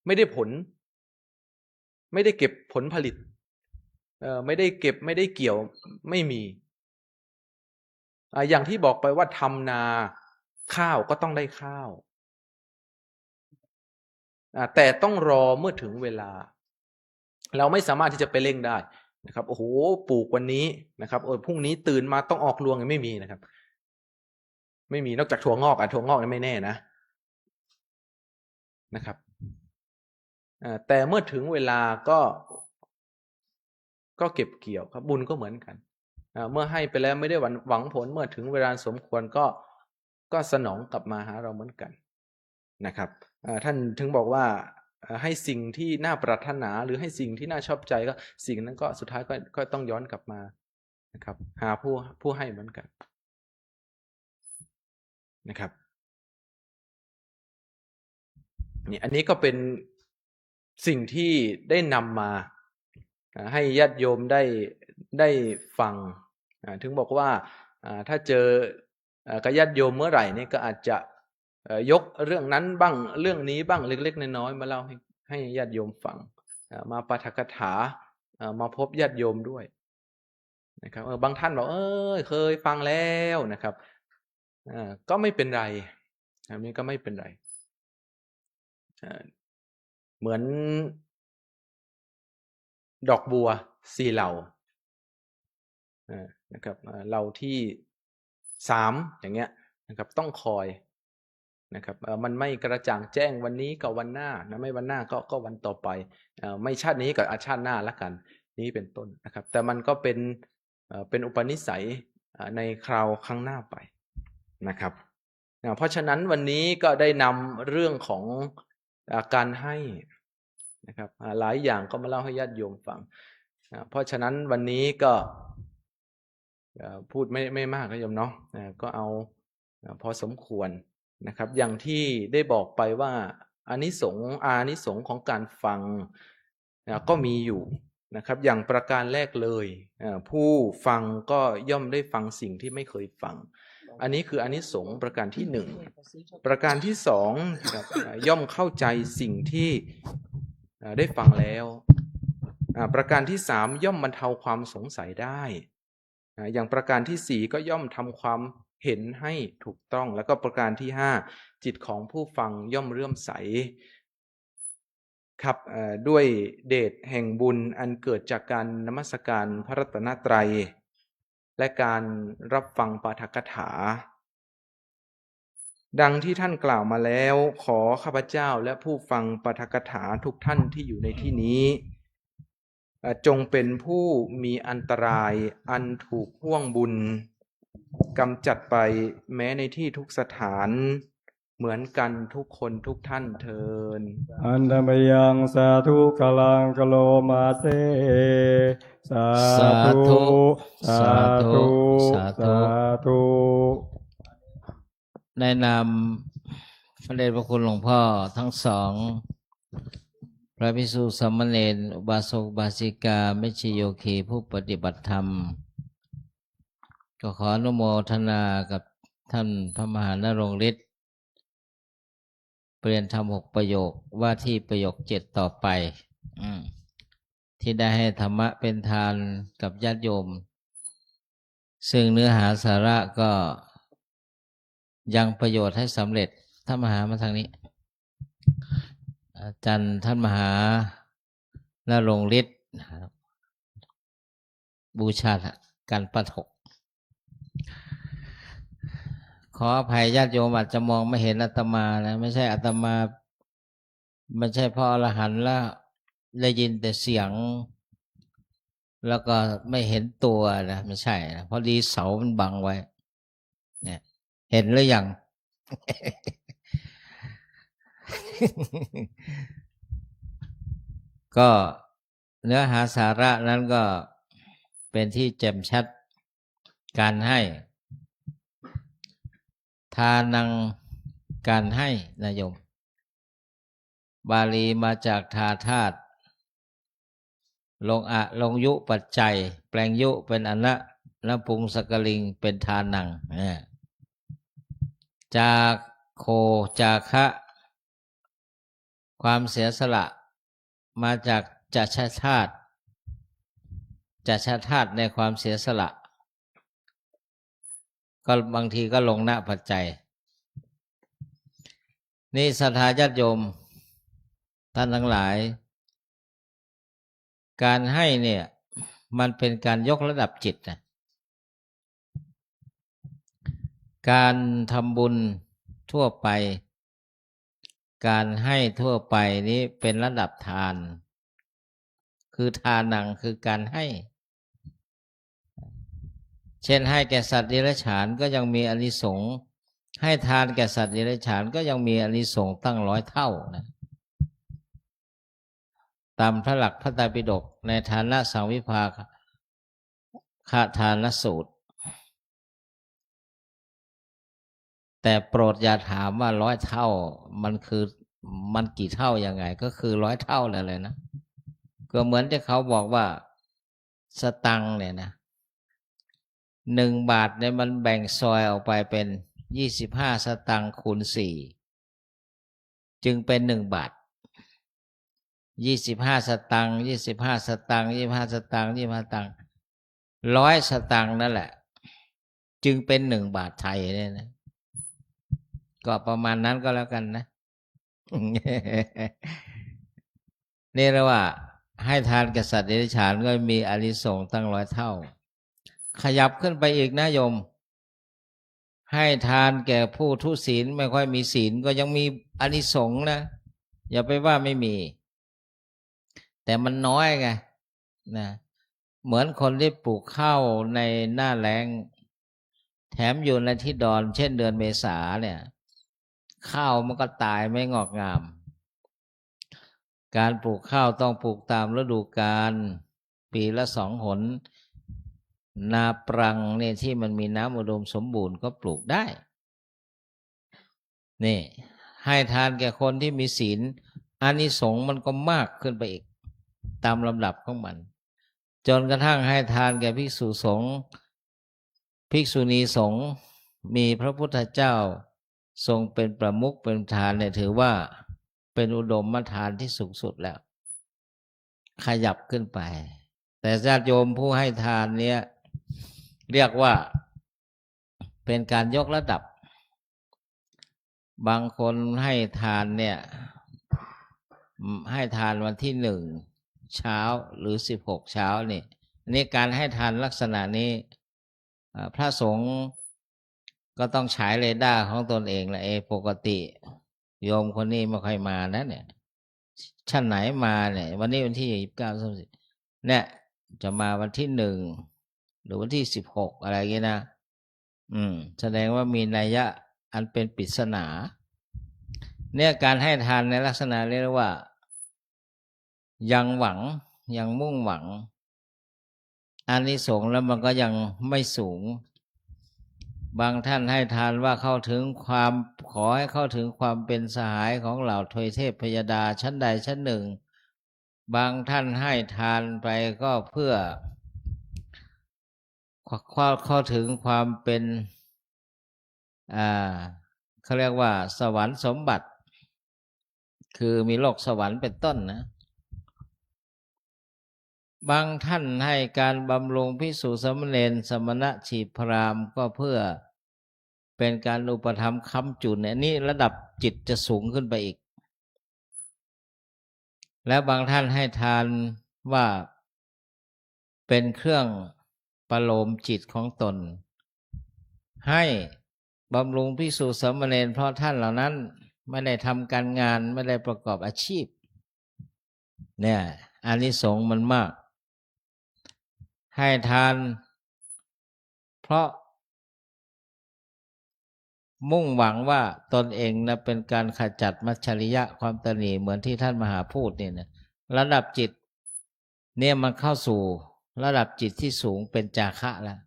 ไม่ได้ผลไม่ได้เก็บผลผลิตไม่ได้เก็บไม่ได้เกี่ยวไม่มีอย่างที่บอกไปว่าทำนาข้าวก็ต้องได้ข้าวแต่ต้องรอเมื่อถึงเวลาเราไม่สามารถที่จะไปเร่งได้นะครับโอ้โหปลูกวันนี้นะครับพรุ่งนี้ตื่นมาต้องออกรวงไม่มีนะครับไม่มีนอกจากถั่วงอกถั่วงอกนี่ไม่แน่นะครับแต่เมื่อถึงเวลาก็เก็บเกี่ยวครับบุญก็เหมือนกันเมื่อให้ไปแล้วไม่ได้หวังผลเมื่อถึงเวลาสมควรก็สนองกลับมาหาเราเหมือนกันนะครับท่านถึงบอกว่าให้สิ่งที่น่าปรารถนาหรือให้สิ่งที่น่าชอบใจก็สิ่งนั้นก็สุดท้ายก็ต้องย้อนกลับมานะครับหาผู้ให้เหมือนกันนะครับนี่อันนี้ก็เป็นสิ่งที่ได้นำมาให้ญาติโยมได้ฟังถึงบอกว่าถ้าเจอกับญาติโยมเมื่อไหร่นี่ก็อาจจะยกเรื่องนั้นบ้างเรื่องนี้บ้างเล็กๆน้อยๆมาเล่าให้ญาติโยมฟังมาปาฐกถามาพบญาติโยมด้วยนะครับบางท่านบอกเคยฟังแล้วนะครับก็ไม่เป็นไรอันนี้ก็ไม่เป็นไรเหมือนดอกบัว4เหล่านะครับเหล่าที่3อย่างเงี้ยนะครับต้องคอยนะครับมันไม่กระจ่างแจ้งวันนี้กับวันหน้านะไม่วันหน้าก็วันต่อไปไม่ชาตินี้กับชาติหน้าละกันนี้เป็นต้นนะครับแต่มันก็เป็นอุปนิสัยในคราวข้างหน้าไปนะครับเพราะฉะนั้นวันนี้ก็ได้นำเรื่องของการให้นะครับหลายอย่างก็มาเล่าให้ญาติโยมฟังเพราะฉะนั้นวันนี้ก็พูดไม่มากนะโยมเนาะก็เอา พอสมควรนะครับอย่างที่ได้บอกไปว่าอานิสงส์ของการฟังก็มีอยู่นะครับอย่างประการแรกเลยผู้ฟังก็ย่อมได้ฟังสิ่งที่ไม่เคยฟังอันนี้คืออานิสงส์ประการที่หนึ่งประการที่สองครับย่อมเข้าใจสิ่งที่ได้ฟังแล้วประการที่สามย่อมบรรเทาความสงสัยได้อย่างประการที่สี่ก็ย่อมทำความเห็นให้ถูกต้องแล้วก็ประการที่ห้าจิตของผู้ฟังย่อมเลื่อมใสครับด้วยเดชแห่งบุญอันเกิดจากการนมัสการพระรัตนตรัยและการรับฟังปาฐกถาดังที่ท่านกล่าวมาแล้วขอข้าพเจ้าและผู้ฟังปาฐกถาทุกท่านที่อยู่ในที่นี้จงเป็นผู้มีอันตรายอันถูกห่วงบุญกำจัดไปแม้ในที่ทุกสถานเหมือนกันทุกคนทุกท่านเทินอันธมยังสาธุกลังกโลมาเซสาธุสาธุสาธุในนามพระเดชพระคุณหลวงพ่อทั้งสองพระภิกษุสามเณรอุบาสกอุบาสิกาเมชฌิโยคีผู้ปฏิบัติธรรมก็ขออนุโมทนากับท่านพระมหานรงค์ฤทธิ์เปลี่ยนธรรม6ประโยคว่าที่ประโยค7ต่อไปที่ได้ให้ธรรมะเป็นทานกับญาติโยมซึ่งเนื้อหาสาระก็ยังประโยชน์ให้สำเร็จท่านมหามาทางนี้อาจารย์ท่านมหานรงค์ฤทธิ์บูชาการปัด6ขออภัยญาติโยมอาจจะมองไม่เห็นอาตมานะไม่ใช่อาตมาไม่ใช่พระอรหันต์แล้วได้ยินแต่เสียงแล้วก็ไม่เห็นตัวนะไม่ใช่นะพอดีเสามันบังไว้เนี่ยเห็นหรือยัง ก็เนื้อหาสาระนั้นก็เป็นที่แจ่มชัดการให้ทานังการให้นะโยมบาลีมาจากทาธาตุลงยุปัจจัยแปลงยุเป็นอนะแล้วปุงสกลิงเป็นทานังจากโคจาคะความเสียสละมาจากจัชธาตุในความเสียสละก็บางทีก็ลงณปัจจัยนี่ศรัทธาญาติโยมท่านทั้งหลายการให้เนี่ยมันเป็นการยกระดับจิตนะการทำบุญทั่วไปการให้ทั่วไปนี้เป็นระดับทานคือทานังคือการให้เช่นให้แก่สัตว์เดรัจฉานก็ยังมีอานิสงส์ให้ทานแก่สัตว์เดรัจฉานก็ยังมีอานิสงส์ตั้ง100 เท่านะตามพระหลักพระไตรปิฎกในฐานะสังวิภาคทานสูตรแต่โปรดอย่าถามว่า100 เท่ามันกี่เท่ายังไงก็คือ100 เท่าเลยนะก็เหมือนที่เขาบอกว่าสตังค์เนี่ยนะ1 บาทเนี่ยมันแบ่งซอยออกไปเป็น25 สตังค์คูณ4จึงเป็น1 บาท25 สตังค์25 สตังค์25 สตังค์25 สตังค์100 สตังค์นั่นแหละจึงเป็น1 บาทไทยเนี่ยนะก็ประมาณนั้นก็แล้วกันนะ นี่เรียกว่าให้ทานแก่สัตว์เดรัจฉานก็มีอานิสงส์ตั้ง100 เท่าขยับขึ้นไปอีกนะโยมให้ทานแก่ผู้ทุศีลไม่ค่อยมีศีลก็ยังมีอานิสงส์นะอย่าไปว่าไม่มีแต่มันน้อยไงนะเหมือนคนที่ปลูกข้าวในหน้าแล้งแถมอยู่ในที่ดอนเช่นเดือนเมษาเนี่ยข้าวมันก็ตายไม่งอกงามการปลูกข้าวต้องปลูกตามฤดูกาลปีละ2 หนนาปรังเนี่ยที่มันมีน้ำอุดมสมบูรณ์ก็ปลูกได้ นี่ให้ทานแก่คนที่มีศีลอานิสงส์มันก็มากขึ้นไปอีกตามลำดับของมัน จนกระทั่งให้ทานแก่ภิกษุสงฆ์ภิกษุณีสงฆ์มีพระพุทธเจ้าทรงเป็นประมุขเป็นประธานเนี่ยถือว่าเป็นอุดมทานที่สูงสุดแล้วขยับขึ้นไปแต่ญาติโยมผู้ให้ทานเนี่ยเรียกว่าเป็นการยกระดับบางคนให้ทานเนี่ยให้ทานวันที่1เช้าหรือ16เช้านี่การให้ทานลักษณะนี้พระสงฆ์ก็ต้องฉายเรดาร์ของตนเองแหละปกติโยมคนนี้ไม่ค่อยมานะเนี่ยชั้นไหนมาเนี่ยวันนี้วันที่29 30เนี่ยจะมาวันที่1หรือวันที่16อะไรอย่างงี้นะแสดงว่ามีนัยยะอันเป็นปริศนาเนี่ยการให้ทานในลักษณะเรียกว่ายังหวังยังมุ่งหวังอานิสงส์แล้วมันก็ยังไม่สูงบางท่านให้ทานว่าเข้าถึงความขอให้เข้าถึงความเป็นสหายของเหล่าทวยเทพพยดาชั้นใดชั้นหนึ่งบางท่านให้ทานไปก็เพื่อเข้าถึงความเป็นเขาเรียกว่าสวรรค์สมบัติคือมีโลกสวรรค์เป็นต้นนะบางท่านให้การบำรุงภิกษุสามเณรสมณะชีพรามก็เพื่อเป็นการอุปถัมภ์ค้ำจุนเนี่ยนี่ระดับจิตจะสูงขึ้นไปอีกและบางท่านให้ทานว่าเป็นเครื่องประโลมจิตของตนให้บำรุงภิกษุสามเณรเพราะท่านเหล่านั้นไม่ได้ทำการงานไม่ได้ประกอบอาชีพเนี่ยอานิสงส์มันมากให้ทานเพราะมุ่งหวังว่าตนเองนะเป็นการขจัดมัจฉริยะความตนีเหมือนที่ท่านมหาพูดเนี่ยนะระดับจิตเนี่ยมันเข้าสู่ระดับจิตที่สูงเป็นจาคะแล้ว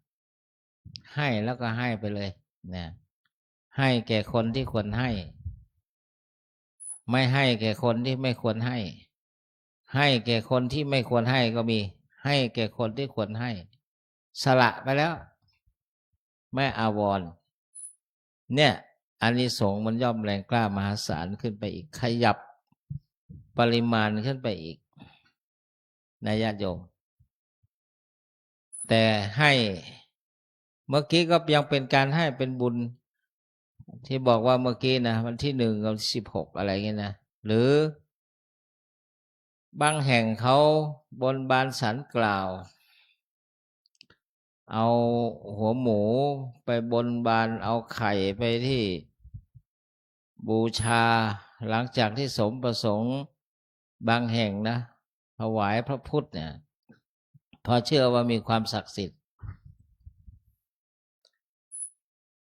ให้แล้วก็ให้ไปเลยนะให้แก่คนที่ควรให้ไม่ให้แก่คนที่ไม่ควรให้ให้แก่คนที่ไม่ควรให้ก็มีให้แก่คนที่ควรให้สละไปแล้วไม่อาวรณ์เนี่ยอานิสงส์มันย่อมแรงกล้ามหาศาลขึ้นไปอีกขยับปริมาณขึ้นไปอีกนะญาติโยมแต่ให้เมื่อกี้ก็ยังเป็นการให้เป็นบุญที่บอกว่าเมื่อกี้นะวันที่1กับ16อะไรเงี้ยนะหรือบางแห่งเขาบนบานสรรกล่าวเอาหัวหมูไปบนบานเอาไข่ไปที่บูชาหลังจากที่สมประสงค์บางแห่งนะถวายพระพุทธเนี่ยเพราะเชื่อว่ามีความศักดิ์สิทธิ์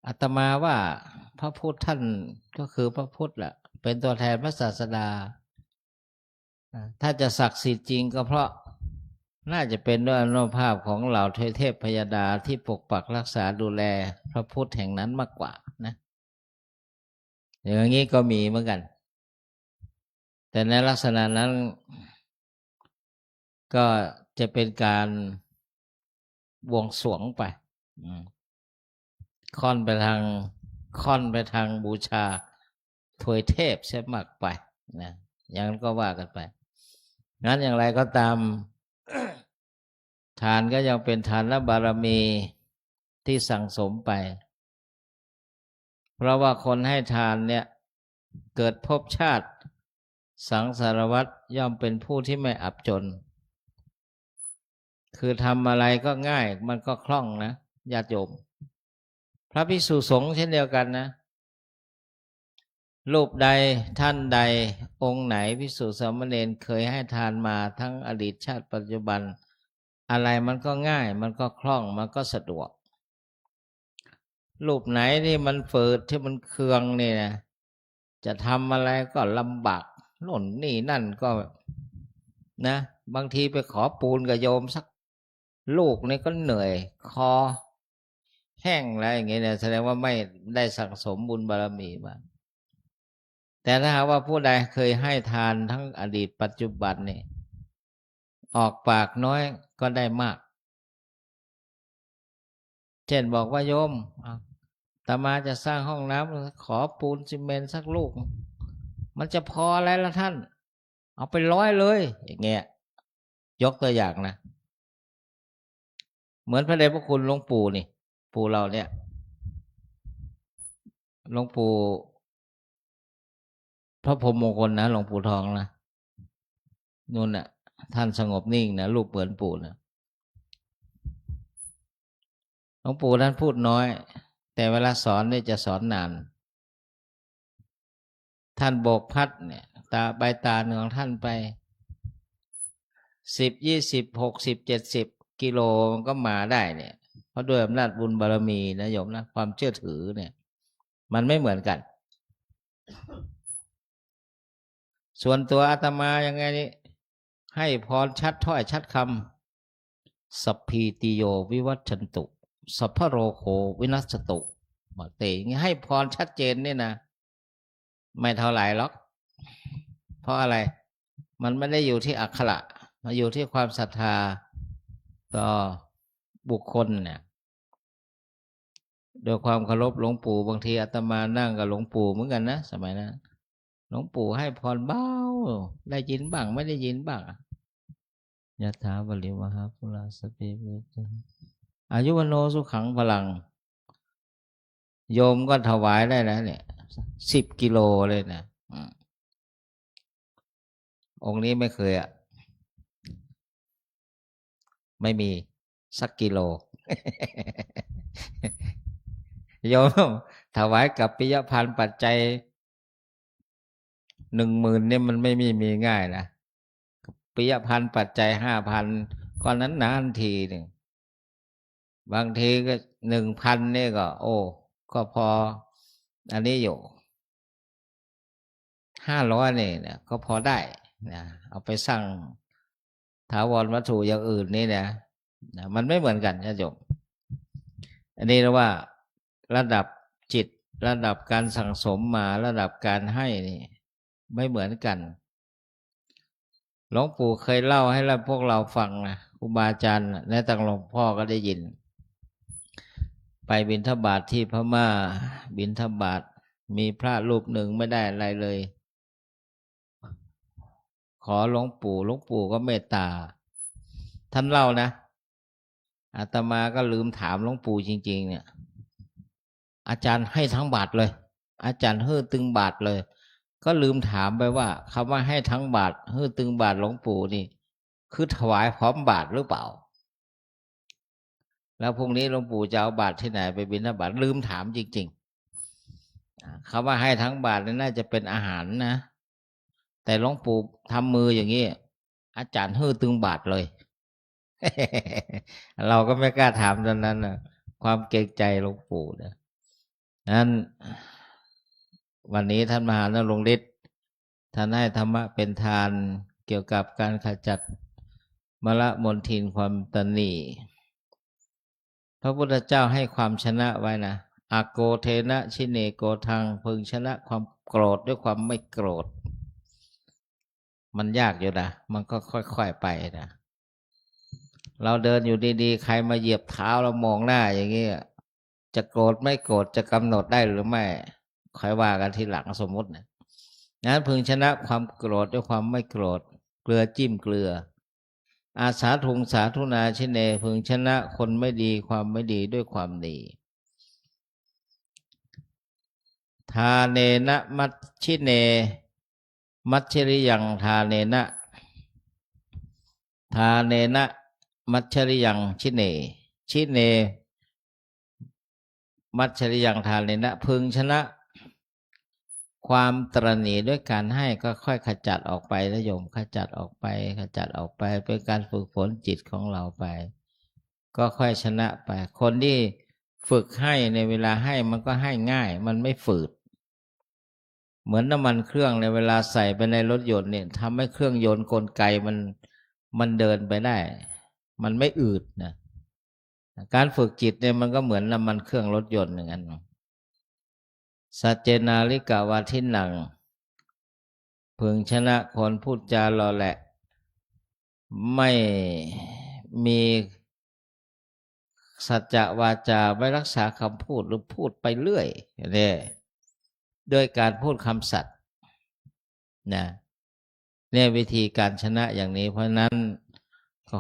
อาตมาว่าพระพุทธท่านก็คือพระพุทธแหละเป็นตัวแทนพระศาสดาถ้าจะศักดิ์สิทธิ์จริงก็เพราะน่าจะเป็นด้วยอนุภาพของเหล่าเทพพยดาที่ปกปักรักษาดูแลพระพุทธแห่งนั้นมากกว่านะอย่างนี้ก็มีเหมือนกันแต่ในลักษณะนั้นก็จะเป็นการบวงสรวงไปค่อนไปทางบูชาถวยเทพใช่มากไปนะอย่างนั้นก็ว่ากันไปงั้นอย่างไรก็ตาม ทานก็ยังเป็นทานและบารมีที่สั่งสมไปเพราะว่าคนให้ทานเนี่ยเกิดภพชาติสังสารวัฏย่อมเป็นผู้ที่ไม่อับจนคือทำอะไรก็ง่ายมันก็คล่องนะญาติโยมพระภิกษุสงฆ์เช่นเดียวกันนะรูปใดท่านใดองค์ไหนภิกษุสามเณรเคยให้ทานมาทั้งอดีตชาติปัจจุบันอะไรมันก็ง่ายมันก็คล่องมันก็สะดวกรูปไหนที่มันฝืดที่มันเคืองนี่นะจะทำอะไรก็ลำบากโน่นนี่นั่นก็นะบางทีไปขอปูนกับโยมสักลูกนี่ก็เหนื่อยคอแห้งอะไรอย่างเงี้ยเนี่ยแสดงว่าไม่ได้สั่งสมบุญบารมีมา แต่ถ้าหากว่าผู้ใดเคยให้ทานทั้งอดีตปัจจุบันนี่ออกปากน้อยก็ได้มากเช่นบอกว่าโยมอาตมาจะสร้างห้องน้ำขอปูนซีเมนต์สักลูกมันจะพออะไรละท่านเอาไป100เลยอย่างเงี้ยยกตัวอย่างนะเหมือนพระเดชพระคุณหลวงปู่นี่ปู่เราเนี่ยหลวงปู่พระพรหมมงคลนะหลวงปู่ทองนะนู่นน่ะท่านสงบนิ่งนะลูกเหมือนปู่นะหลวงปู่ท่านพูดน้อยแต่เวลาสอนเนี่ยจะสอนนานท่านโบกพัดเนี่ยตาใบตาเนืองท่านไป10 20 60 70กิโลมันก็มาได้เนี่ยเพราะด้วยอำนาจบุญบารมีนะโยมนะความเชื่อถือเนี่ยมันไม่เหมือนกันส่วนตัวอาตมายังไงนี่ให้พรชัดถ้อยชัดคำสัพพีติโยวิวัชชันตุสัพพโรโควินัสตุบอกเตอย่างนี้ให้พรชัดเจนนี่นะไม่เท่าไหร่หรอกเพราะอะไรมันไม่ได้อยู่ที่อักขระมาอยู่ที่ความศรัทธาต่อบุคคลเนี่ยโดยความเคารพหลวงปู่บางทีอาตมานั่งกับหลวงปู่เหมือนกันนะสมัยนั้นหลวงปู่ให้พรเบาได้ยินบ้างไม่ได้ยินบ้างยะถาวริวหาปุราสติเวทอายุวโนสุขังพลังโยมก็ถวายได้แล้วเนี่ย10 กิโลเลยนะองค์นี้ไม่เคยไม่มีสักกิโล โยมถวายกับปิยพันธ์ปัจจัย10,000เนี่ยมันไม่มีง่ายนะปิยพันธ์ปัจจัย5,000ก็นั้นนานทีหนึ่งบางทีก็1,000เนี่ยก็โอ้ก็พออันนี้อยู่500เนี่ยก็พอได้นะเอาไปสร้างถาวรวัตถุอย่างอื่นนี่นะมันไม่เหมือนกันนะโยมอันนี้เรียกว่าระดับจิตระดับการสั่งสมมาระดับการให้นี่ไม่เหมือนกันหลวงปู่เคยเล่าให้พวกเราฟังนะครูบาอาจารย์และต่างหลวงพ่อก็ได้ยินไปบิณฑบาตที่พม่าบิณฑบาตมีพระรูปหนึ่งไม่ได้อะไรเลยขอหลวงปู่ก็เมตตาท่านเล่านะอาตมาก็ลืมถามหลวงปู่จริงๆเนี่ยอาจารย์ให้ทั้งบาทเลยอาจารย์ฮื้อตึงบาทเลยก็ลืมถามไปว่าคำว่าให้ทั้งบาทฮื้อตึงบาทหลวงปู่นี่คือถวายพร้อมบาทหรือเปล่าแล้วพรุ่งนี้หลวงปู่จะเอาบาทที่ไหนไปบิณฑบาตลืมถามจริงๆคำว่าให้ทั้งบาทนี่น่าจะเป็นอาหารนะแต่หลวงปู่ทำมืออย่างนี้อาจารย์ฮื้อตึงบาทเลย เราก็ไม่กล้าถามตอนนั้นนะความเกรงใจหลวงปู่นะนั้นวันนี้ท่านมหานรงค์ฤทธิ์ท่านให้ธรรมะเป็นทานเกี่ยวกับการขจัดมลมลทินความตณีพระพุทธเจ้าให้ความชนะไว้นะอโกเทนะชิเนโกทังพึงชนะความโกรธด้วยความไม่โกรธมันยากอยู่นะมันก็ค่อยๆไปนะเราเดินอยู่ดีๆใครมาเหยียบเท้าเรามองหน้าอย่างนี้จะโกรธไม่โกรธจะกำหนดได้หรือไม่ค่อยว่ากันทีหลังสมมตินะนั้นพึงชนะความโกรธด้วยความไม่โกรธเกลือจิ้มเกลืออาสาทุงสาธุนาชิเนพึงชนะคนไม่ดีความไม่ดีด้วยความดีทาเนนะมัชชิเนมัชชริยังทาเนนะทาเนนะมัชชริยังชิเนชิเนมัชชริยังทาเนนะพึงชนะความตระหนี่ด้วยการให้ก็ค่อยขจัดออกไปนะโยมขจัดออกไปเป็นการฝึกฝนจิตของเราไปก็ค่อยชนะไปคนที่ฝึกให้ในเวลาให้มันก็ให้ง่ายมันไม่ฝืดเหมือนน้ำมันเครื่องในเวลาใส่ไปในรถยนต์เนี่ยทำให้เครื่องยนต์กลไกมันเดินไปได้มันไม่อืดนะการฝึกจิตเนี่ยมันก็เหมือนน้ำมันเครื่องรถยนต์อย่างนั้นสัจเจนาลิกาวาทินัง พึงชนะคนพูดจาหล่อแหละไม่มีสัจจะวาจาไม่รักษาคำพูดหรือพูดไปเรื่อยเนี่ยด้วยการพูดคำสัตย์นะเนี่ยวิธีการชนะอย่างนี้เพราะนั้น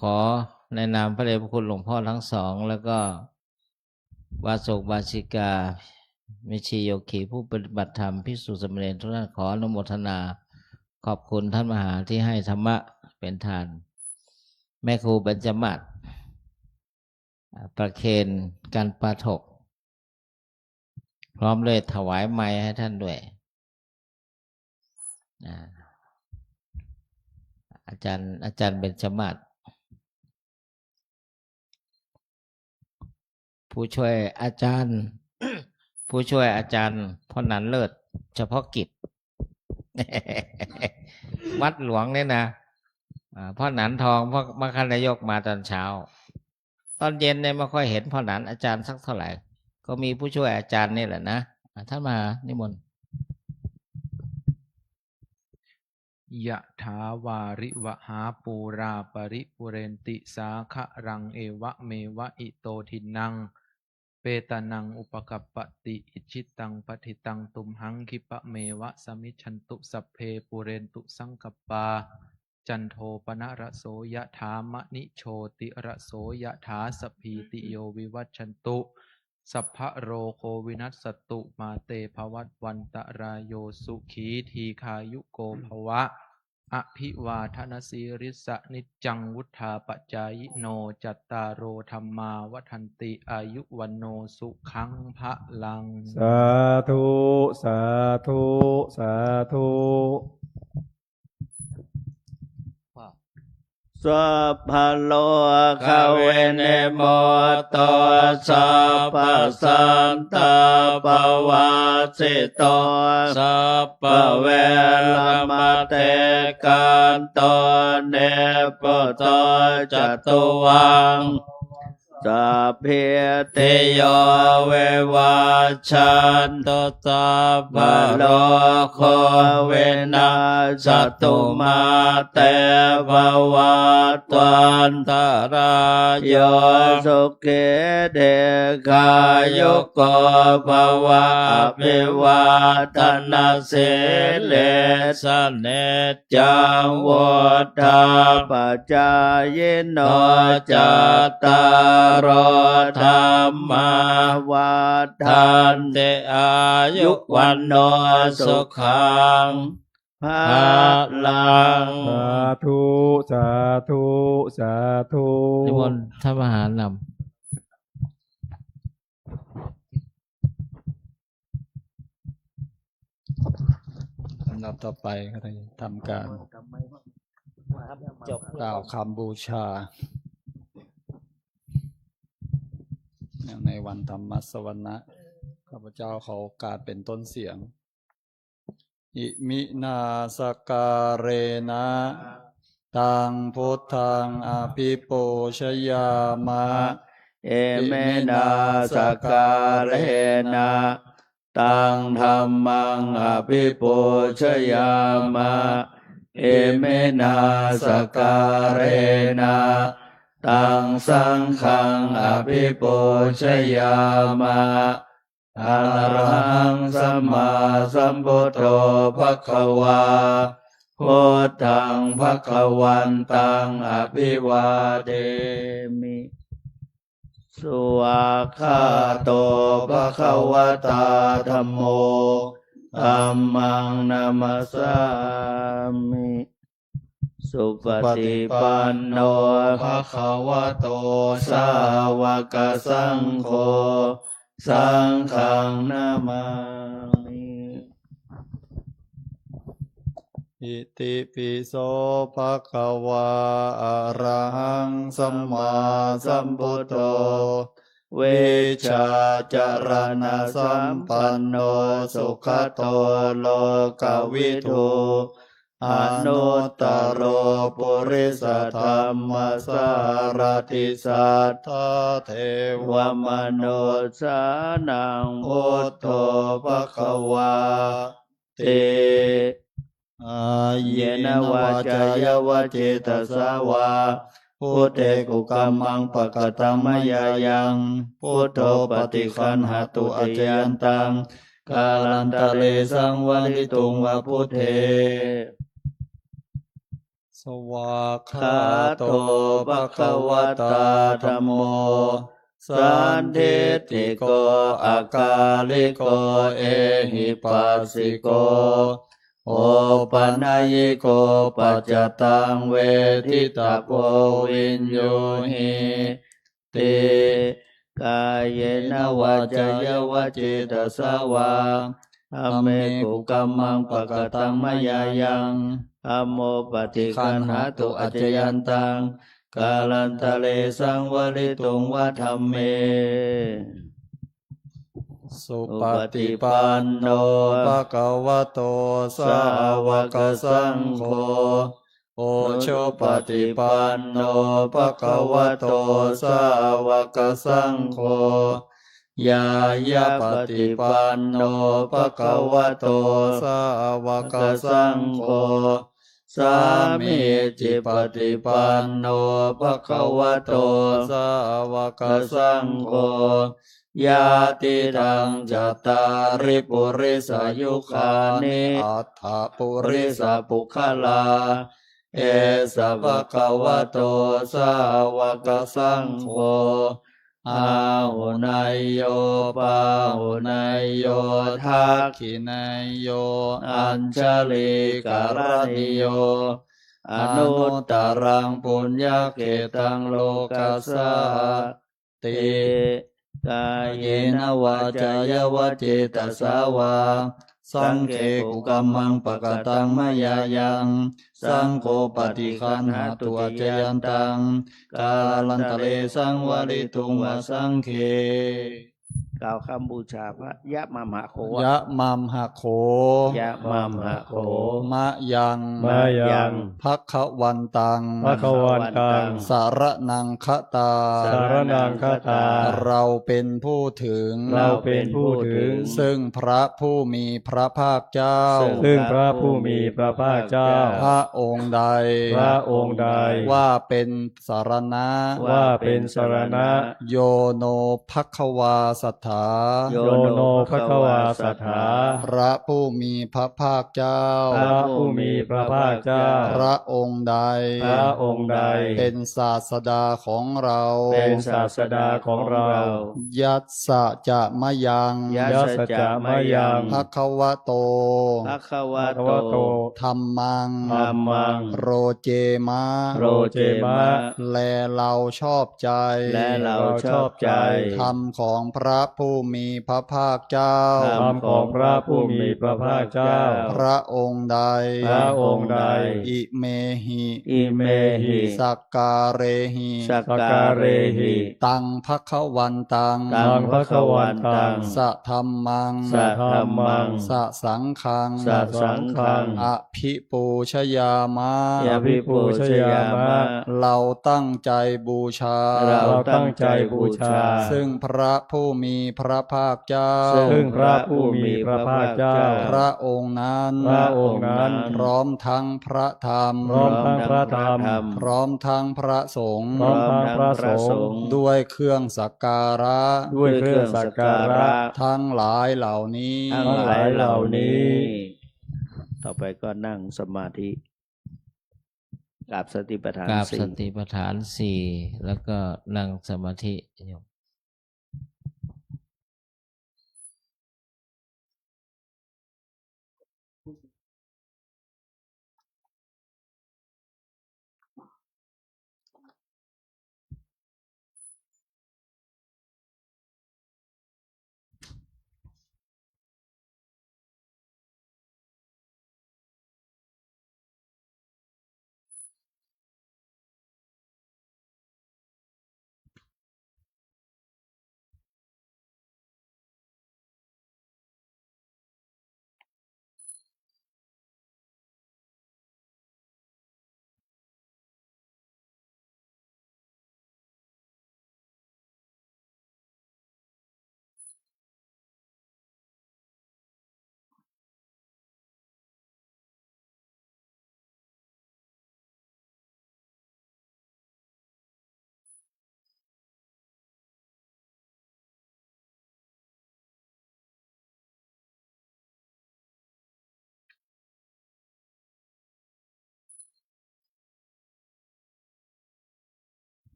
ขอในนามพระเดชพระคุณหลวงพ่อทั้งสองแล้วก็วาสกวาสิกาเมชีโยคีผู้ปฏิบัติธรรมภิกษุสามเณรทุกท่านขออนุโมทนาขอบคุณท่านมหาที่ให้ธรรมะเป็นทาน แม่ครูเบญจมาศประเคนการปาฐกพร้อมเลยถวายไม้ให้ท่านด้วยอาจารย์เบญจมาศผู้ช่วยอาจารย์ ผู้ช่วยอาจารย์พ่อนันเลิศเฉพาะกิจ วัดหลวงเนี่ยนะพ่อหนันทองพ่อมคณายกมาตอนเช้าตอนเย็นเนี่ยไม่ค่อยเห็นพ่อหนันอาจารย์สักเท่าไหร่ก็มีผู้ช่วยอาจารย์นี่แหละนะท่านมานิมนต์ ยะถาวาริวหาปูราปริปุเรนติสาคะรังเอวะเมวะอิโตทินังเปตานังอุปกัปปติอิชิตังปฏิตังตุมหังคิปะเมวะสมิจฉันตุสัพเพปุเรนตุสังกปปาจันโทปนะระโสยะถามะนิโชติระโสยะถาสพพีติโยวิวัชชันตุสัพพะโรโควินัสสตุมาเตภวัตวันตรายโยสุขีทีคายุโกภวะอภิวาทนสีริสะนิจจังวุธาปจายโนจัตตารโอธรรมาวัฏันติอายุวันโนสุขังพะลัง สาธุสาธุสาธุ สัพพะโลกเวเนโมโตสัพพะสันตาปวาสิโตสัพพะเวรมเตกันโตเนปโตจตุวังสัพเพติโยเววัชชันตุสัพพะโลกเวนัสตุมาเตภวัตวันตรายโยสุขิเดกายุโกภวะอภิวาทนาสิเลสเนจังวุฒาปัจจายโนจัตตารโอธรรมาวัฏันติอายุวันโนสุขังภะลัง สาธุสาธุสาธุ นิมนต์ท่านมหานำ ลำดับต่อไปก็ได้ทำการกล่าวคำบูชาในวันธรรมสวนะข้าพเจ้าขอโอกาสเป็นต้นเสียงอิมินาสการเรนะตังพุทธังอภิปูชยามะ เอเมนาสการเรนะตังธัมมังอภิปูชยามะเอเมนาสการเรนะตังสังฆังอภิปูชยามะอะระหังสัมมาสัมพุทโธภควาพุทธังภวันตังอภิวาเทมิสุอาคาโตภควตาธัมโมธัมมังนามัสสามิสุปฏิปันโนภควโตสาวกสังโฆสังฆังนามามิ อิติปิโสภะคะวาอะระหังสัมมาสัมพุทโธเวชาจารณะสัมปันโนสุขโตโลกวิทูอนุตตโรปุริสธรรมสารติสัทธาเทวมนุษย์สานังพุทโธภะคะวาติ อาเยนวาจายวะเจตสาวาพุทเทกุกัมมังปะกตังมยายังพุทโธปฏิคันหาตุอาจยันตังกาลันตะเลสังวริตุงวะพุทเทสวากขาโตภะคะวะตาธัมโมสันทิฏฐิโกอากาลิโกเอหิปัสสิโกโอปัญญิโกปัจจตังเวทิตาโพวินโยหิติกายเยนวาจายวะเจตสาวาธัมเมกุกัมมังปะกตังมยายังธัมโมปฏิคันหาตุอัจจยันตังกาลันตะเลสังวริตุงวะธัมเมสุปฏิปันโนภะคะวะโตสาวกสังโฆโอโชปฏิปันโนภะคะวะโตสาวกสังโฆยายาปฏิปันโนภะคะวะโตสาวกสังโฆสามีจิปฏิปันโนภะคะวะโตสาวกสังโฆยาติรังจัตตาริปุริสายุคานิอัฏฐปุริสปุคลาเอสะภะคะวะโตสาวกสังโฆอาหุนายโยปาหุนายโยทักขินายโยอัญชลิการณิโยอนุตตรังปุญญเกตังโลกัสสะติกายเยนวาจายวะเจตสาวาสังเฆกุกัมมังปะกตังมยายังสังโฆปฏิคันหาตุอัจจยันตังกาลันตะเลสังวริตุงวะสังเฆกล่าวคำบูชาพระยะมามหาโค ยะมัมหะโข ยะมามหาโค มะยัง มะยัง ภักขวันตัง ภะคะวันตัง สารนังคตา สารนังคตา เราเป็นผู้ถึง เราเป็นผู้ถึง ซึ่งพระผู้มีพระภาคเจ้า ซึ่งพระผู้มีพระภาคเจ้า พระองค์ใด พระองค์ใด ว่าเป็นสารณะ ว่าเป็นสรณะ โยโนภักขวาสถา โยโนภควาสถา พระผู้มีพระภาคเจ้า พระผู้มีพระภาคเจ้า พระองค์ใด พระองค์ใด เป็นศาสดาของเรา เป็นศาสดาของเรา ยัสสะจะมะยัง ยัสสะจะมะยัง ภควโต ภะคะวะ ภควโต ธัมมัง ธัมมัง โรเจมะ โรเจมะ แลเราชอบใจ และเราชอบใจ ธรรมของพระผู้มีพระภาคเจ้า ธรรมของพระผู้มีพระภาคเจ้า พระองค์ใด พระองค์ใด อิเมหิ อิเมหิ สักการเรหิ สัก สัก กา การ เร เร หิ หิ ตังภควันตัง ตั ตังภคะวันตัง สะธรรมัง สะธัมมัง สะสังฆัง สะสังฆัง อภิปูชยามะ ยาภิปูชยามะ เราตั้งใจบูชา เราตั้งใจบูชา ซึ่งพระผู้มีพระภาคเจ้า ซึ่งพระผู้มีพระภาคเจ้า พระองค์นั้น พระองค์นั้น พร้อมทั้งพระธรรม พร้อมทั้งพระธรรม พร้อมทั้งพระสงฆ์ พร้อมทั้งพระสงฆ์ ด้วยเครื่องสักการะ ด้วยเครื่องสักการะ ทั้งหลายเหล่านี้ ทั้งหลายเหล่านี้ ต่ ต่อไปก็นั่งสมาธิกราบสติปัฏฐาน กราบ สี่ สติปัฏฐานสี่แล้วก็นั่งสมาธิโยม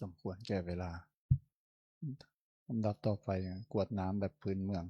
สมควรแก่เวลาลำดับต่อไปกรวดน้ำแบบพื้นเมือง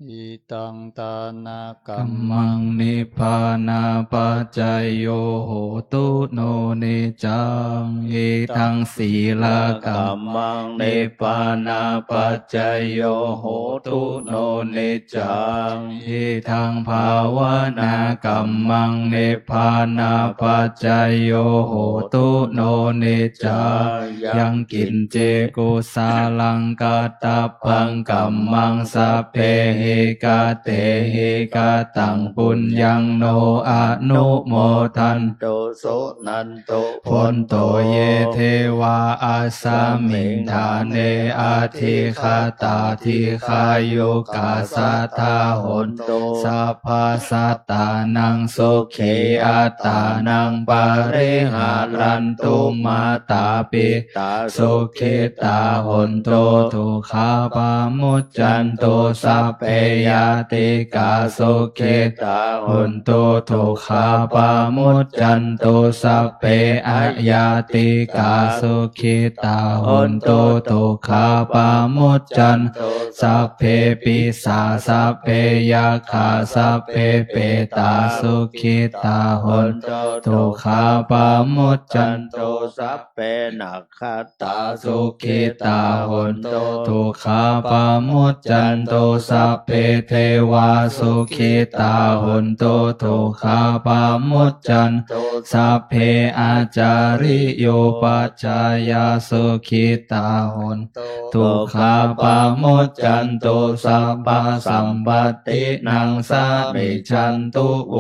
อิตังตานากัมมังนิพพานาปัจจยโยโหตุโนนิจังอิทังศีลกัมมังนิพพานาปัจจยโยโหตุโนนิจังอิทังภาวนากัมมังนิพพานาปัจจยโยโหตุโนนิจังยังกินเจกุสาลังกัตตปังกัมมังสัพเพหิกาเตหิกาตังปุญญังโนอนุโมทันโตโสนันโตพนโตเยเทวาอาสามิงทาเนอาทิคาตาทิคายุกาสัทธาหนโตสัพพสัตตานังสุขีอัตตานังปาริหารันตุมาตาปิตาสุขิตาหนโตทุกขาปามุจจันโตสัพเพยาติกาสุขิตาหนโตทุกขาปามุจจันโตสัพเพอะยาติกาสุขิตาหนโตทุกขาปามุจจันโตสัพเพปิสาสัพเพยาคาสัพเพเปตาสุขิตาหนโตทุกขาปามุจจันโตสัพเพนักขตาสุขิตาหนโตทุกขาปามุจจันโตสัพเพเทวาสุขิตาหนโตทุกขาปามุจจันโตสัพเพอาจาริโยปัจจายาสุขิตาหนโตทุกขาปามุจจันโตสัพพสัมปตินังสามิชันตุโว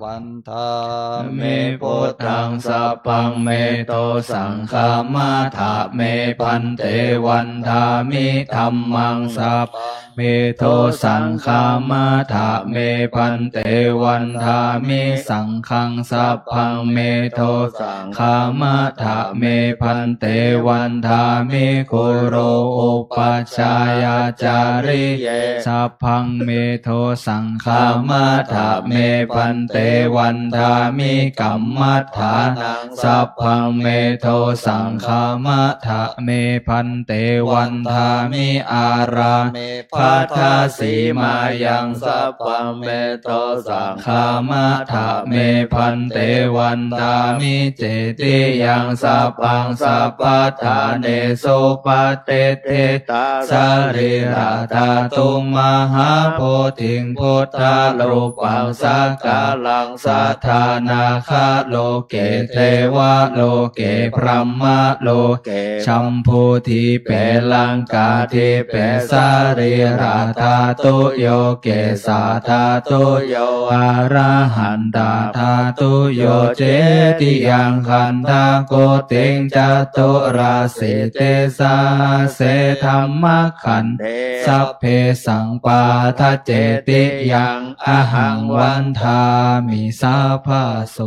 วันทาเมพุทธังสัพพังเมโตสังฆามาถาเมพันเตวันทามิธัมมังสัพเมโทสังฆามาถาเมพันเตวันทามิสังฆังสัพพังเมโทสังฆามาถาเมพันเตวันทามิคุโรอุปัชฌายาจาริเยสัพพังเมโทสังฆามาถาเมพันเตวันทามิกัมมัฏฐานังสัพพังเมโทสังฆามาถาเมพันเตวันทามิอาราเมพัทธสีมายังสัพพังเมโทสังฆามาถาเมพันเตวันทามิเจติยังสัพพังสัพพทาเนสุปเตเตตาสริราธาตุมหาโพธิงพุทธารูปังสักกาลังสัทธานาคาโลเกเทวะโลเกพรหมโลเกชัมพูทิเปลังกาทิเปสริราธาตุโยเกสาธาตุโยอะระหันตาธาตุโยเจติยังขันธาโกติงจตุราสิเตสาเสธัมมขันเทสัพเพสังปาทเจติยังอหังวันทามิสาภาโส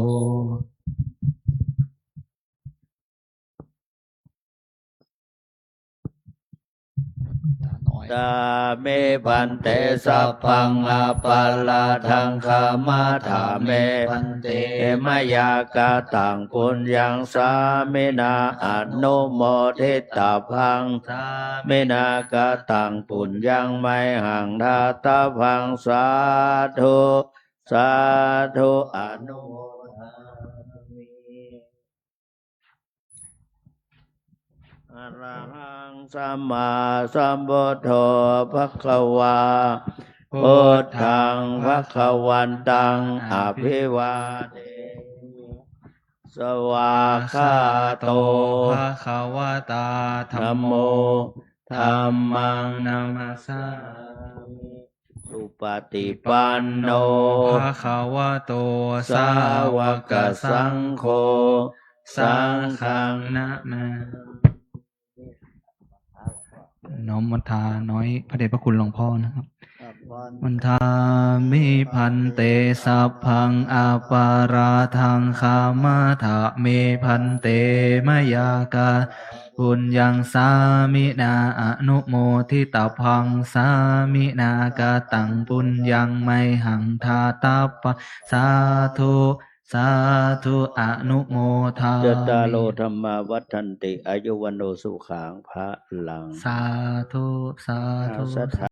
ตาเมพันเตสัพพังอาปัลลาทังคามาถาเมพันเตมยากาตังปุญญังสามินาอนุโมทิตาพังสามินากาตังปุญญังไมหังทาตาพังสาธุสาธุอนุโมทามิอะระหังสัมมาสัมพุทโธภควาพุทธังภควันตังอภิวาเทสวากขาโตภควตาธัมโมธัมมังนามัสสามิสุปฏิปันโนภควโตสาวกสังโฆสังฆังนะมะน้อมวันทาน้อยพระเดชพระคุณหลวงพ่อนะครับวันทามิพันเตสัพพังอาปาราทังคามาถาเมพันเตมยากาปุญญังสามินาอนุโมทิตาพังสามินากาตังปุญญังไมหังทาตาปะสาธุ สาธุอนุโมทา จตารโล มิ ธรรมาวัฏันติอายุวันโนสุขังพระลัง สาธุสาธุ สัทธา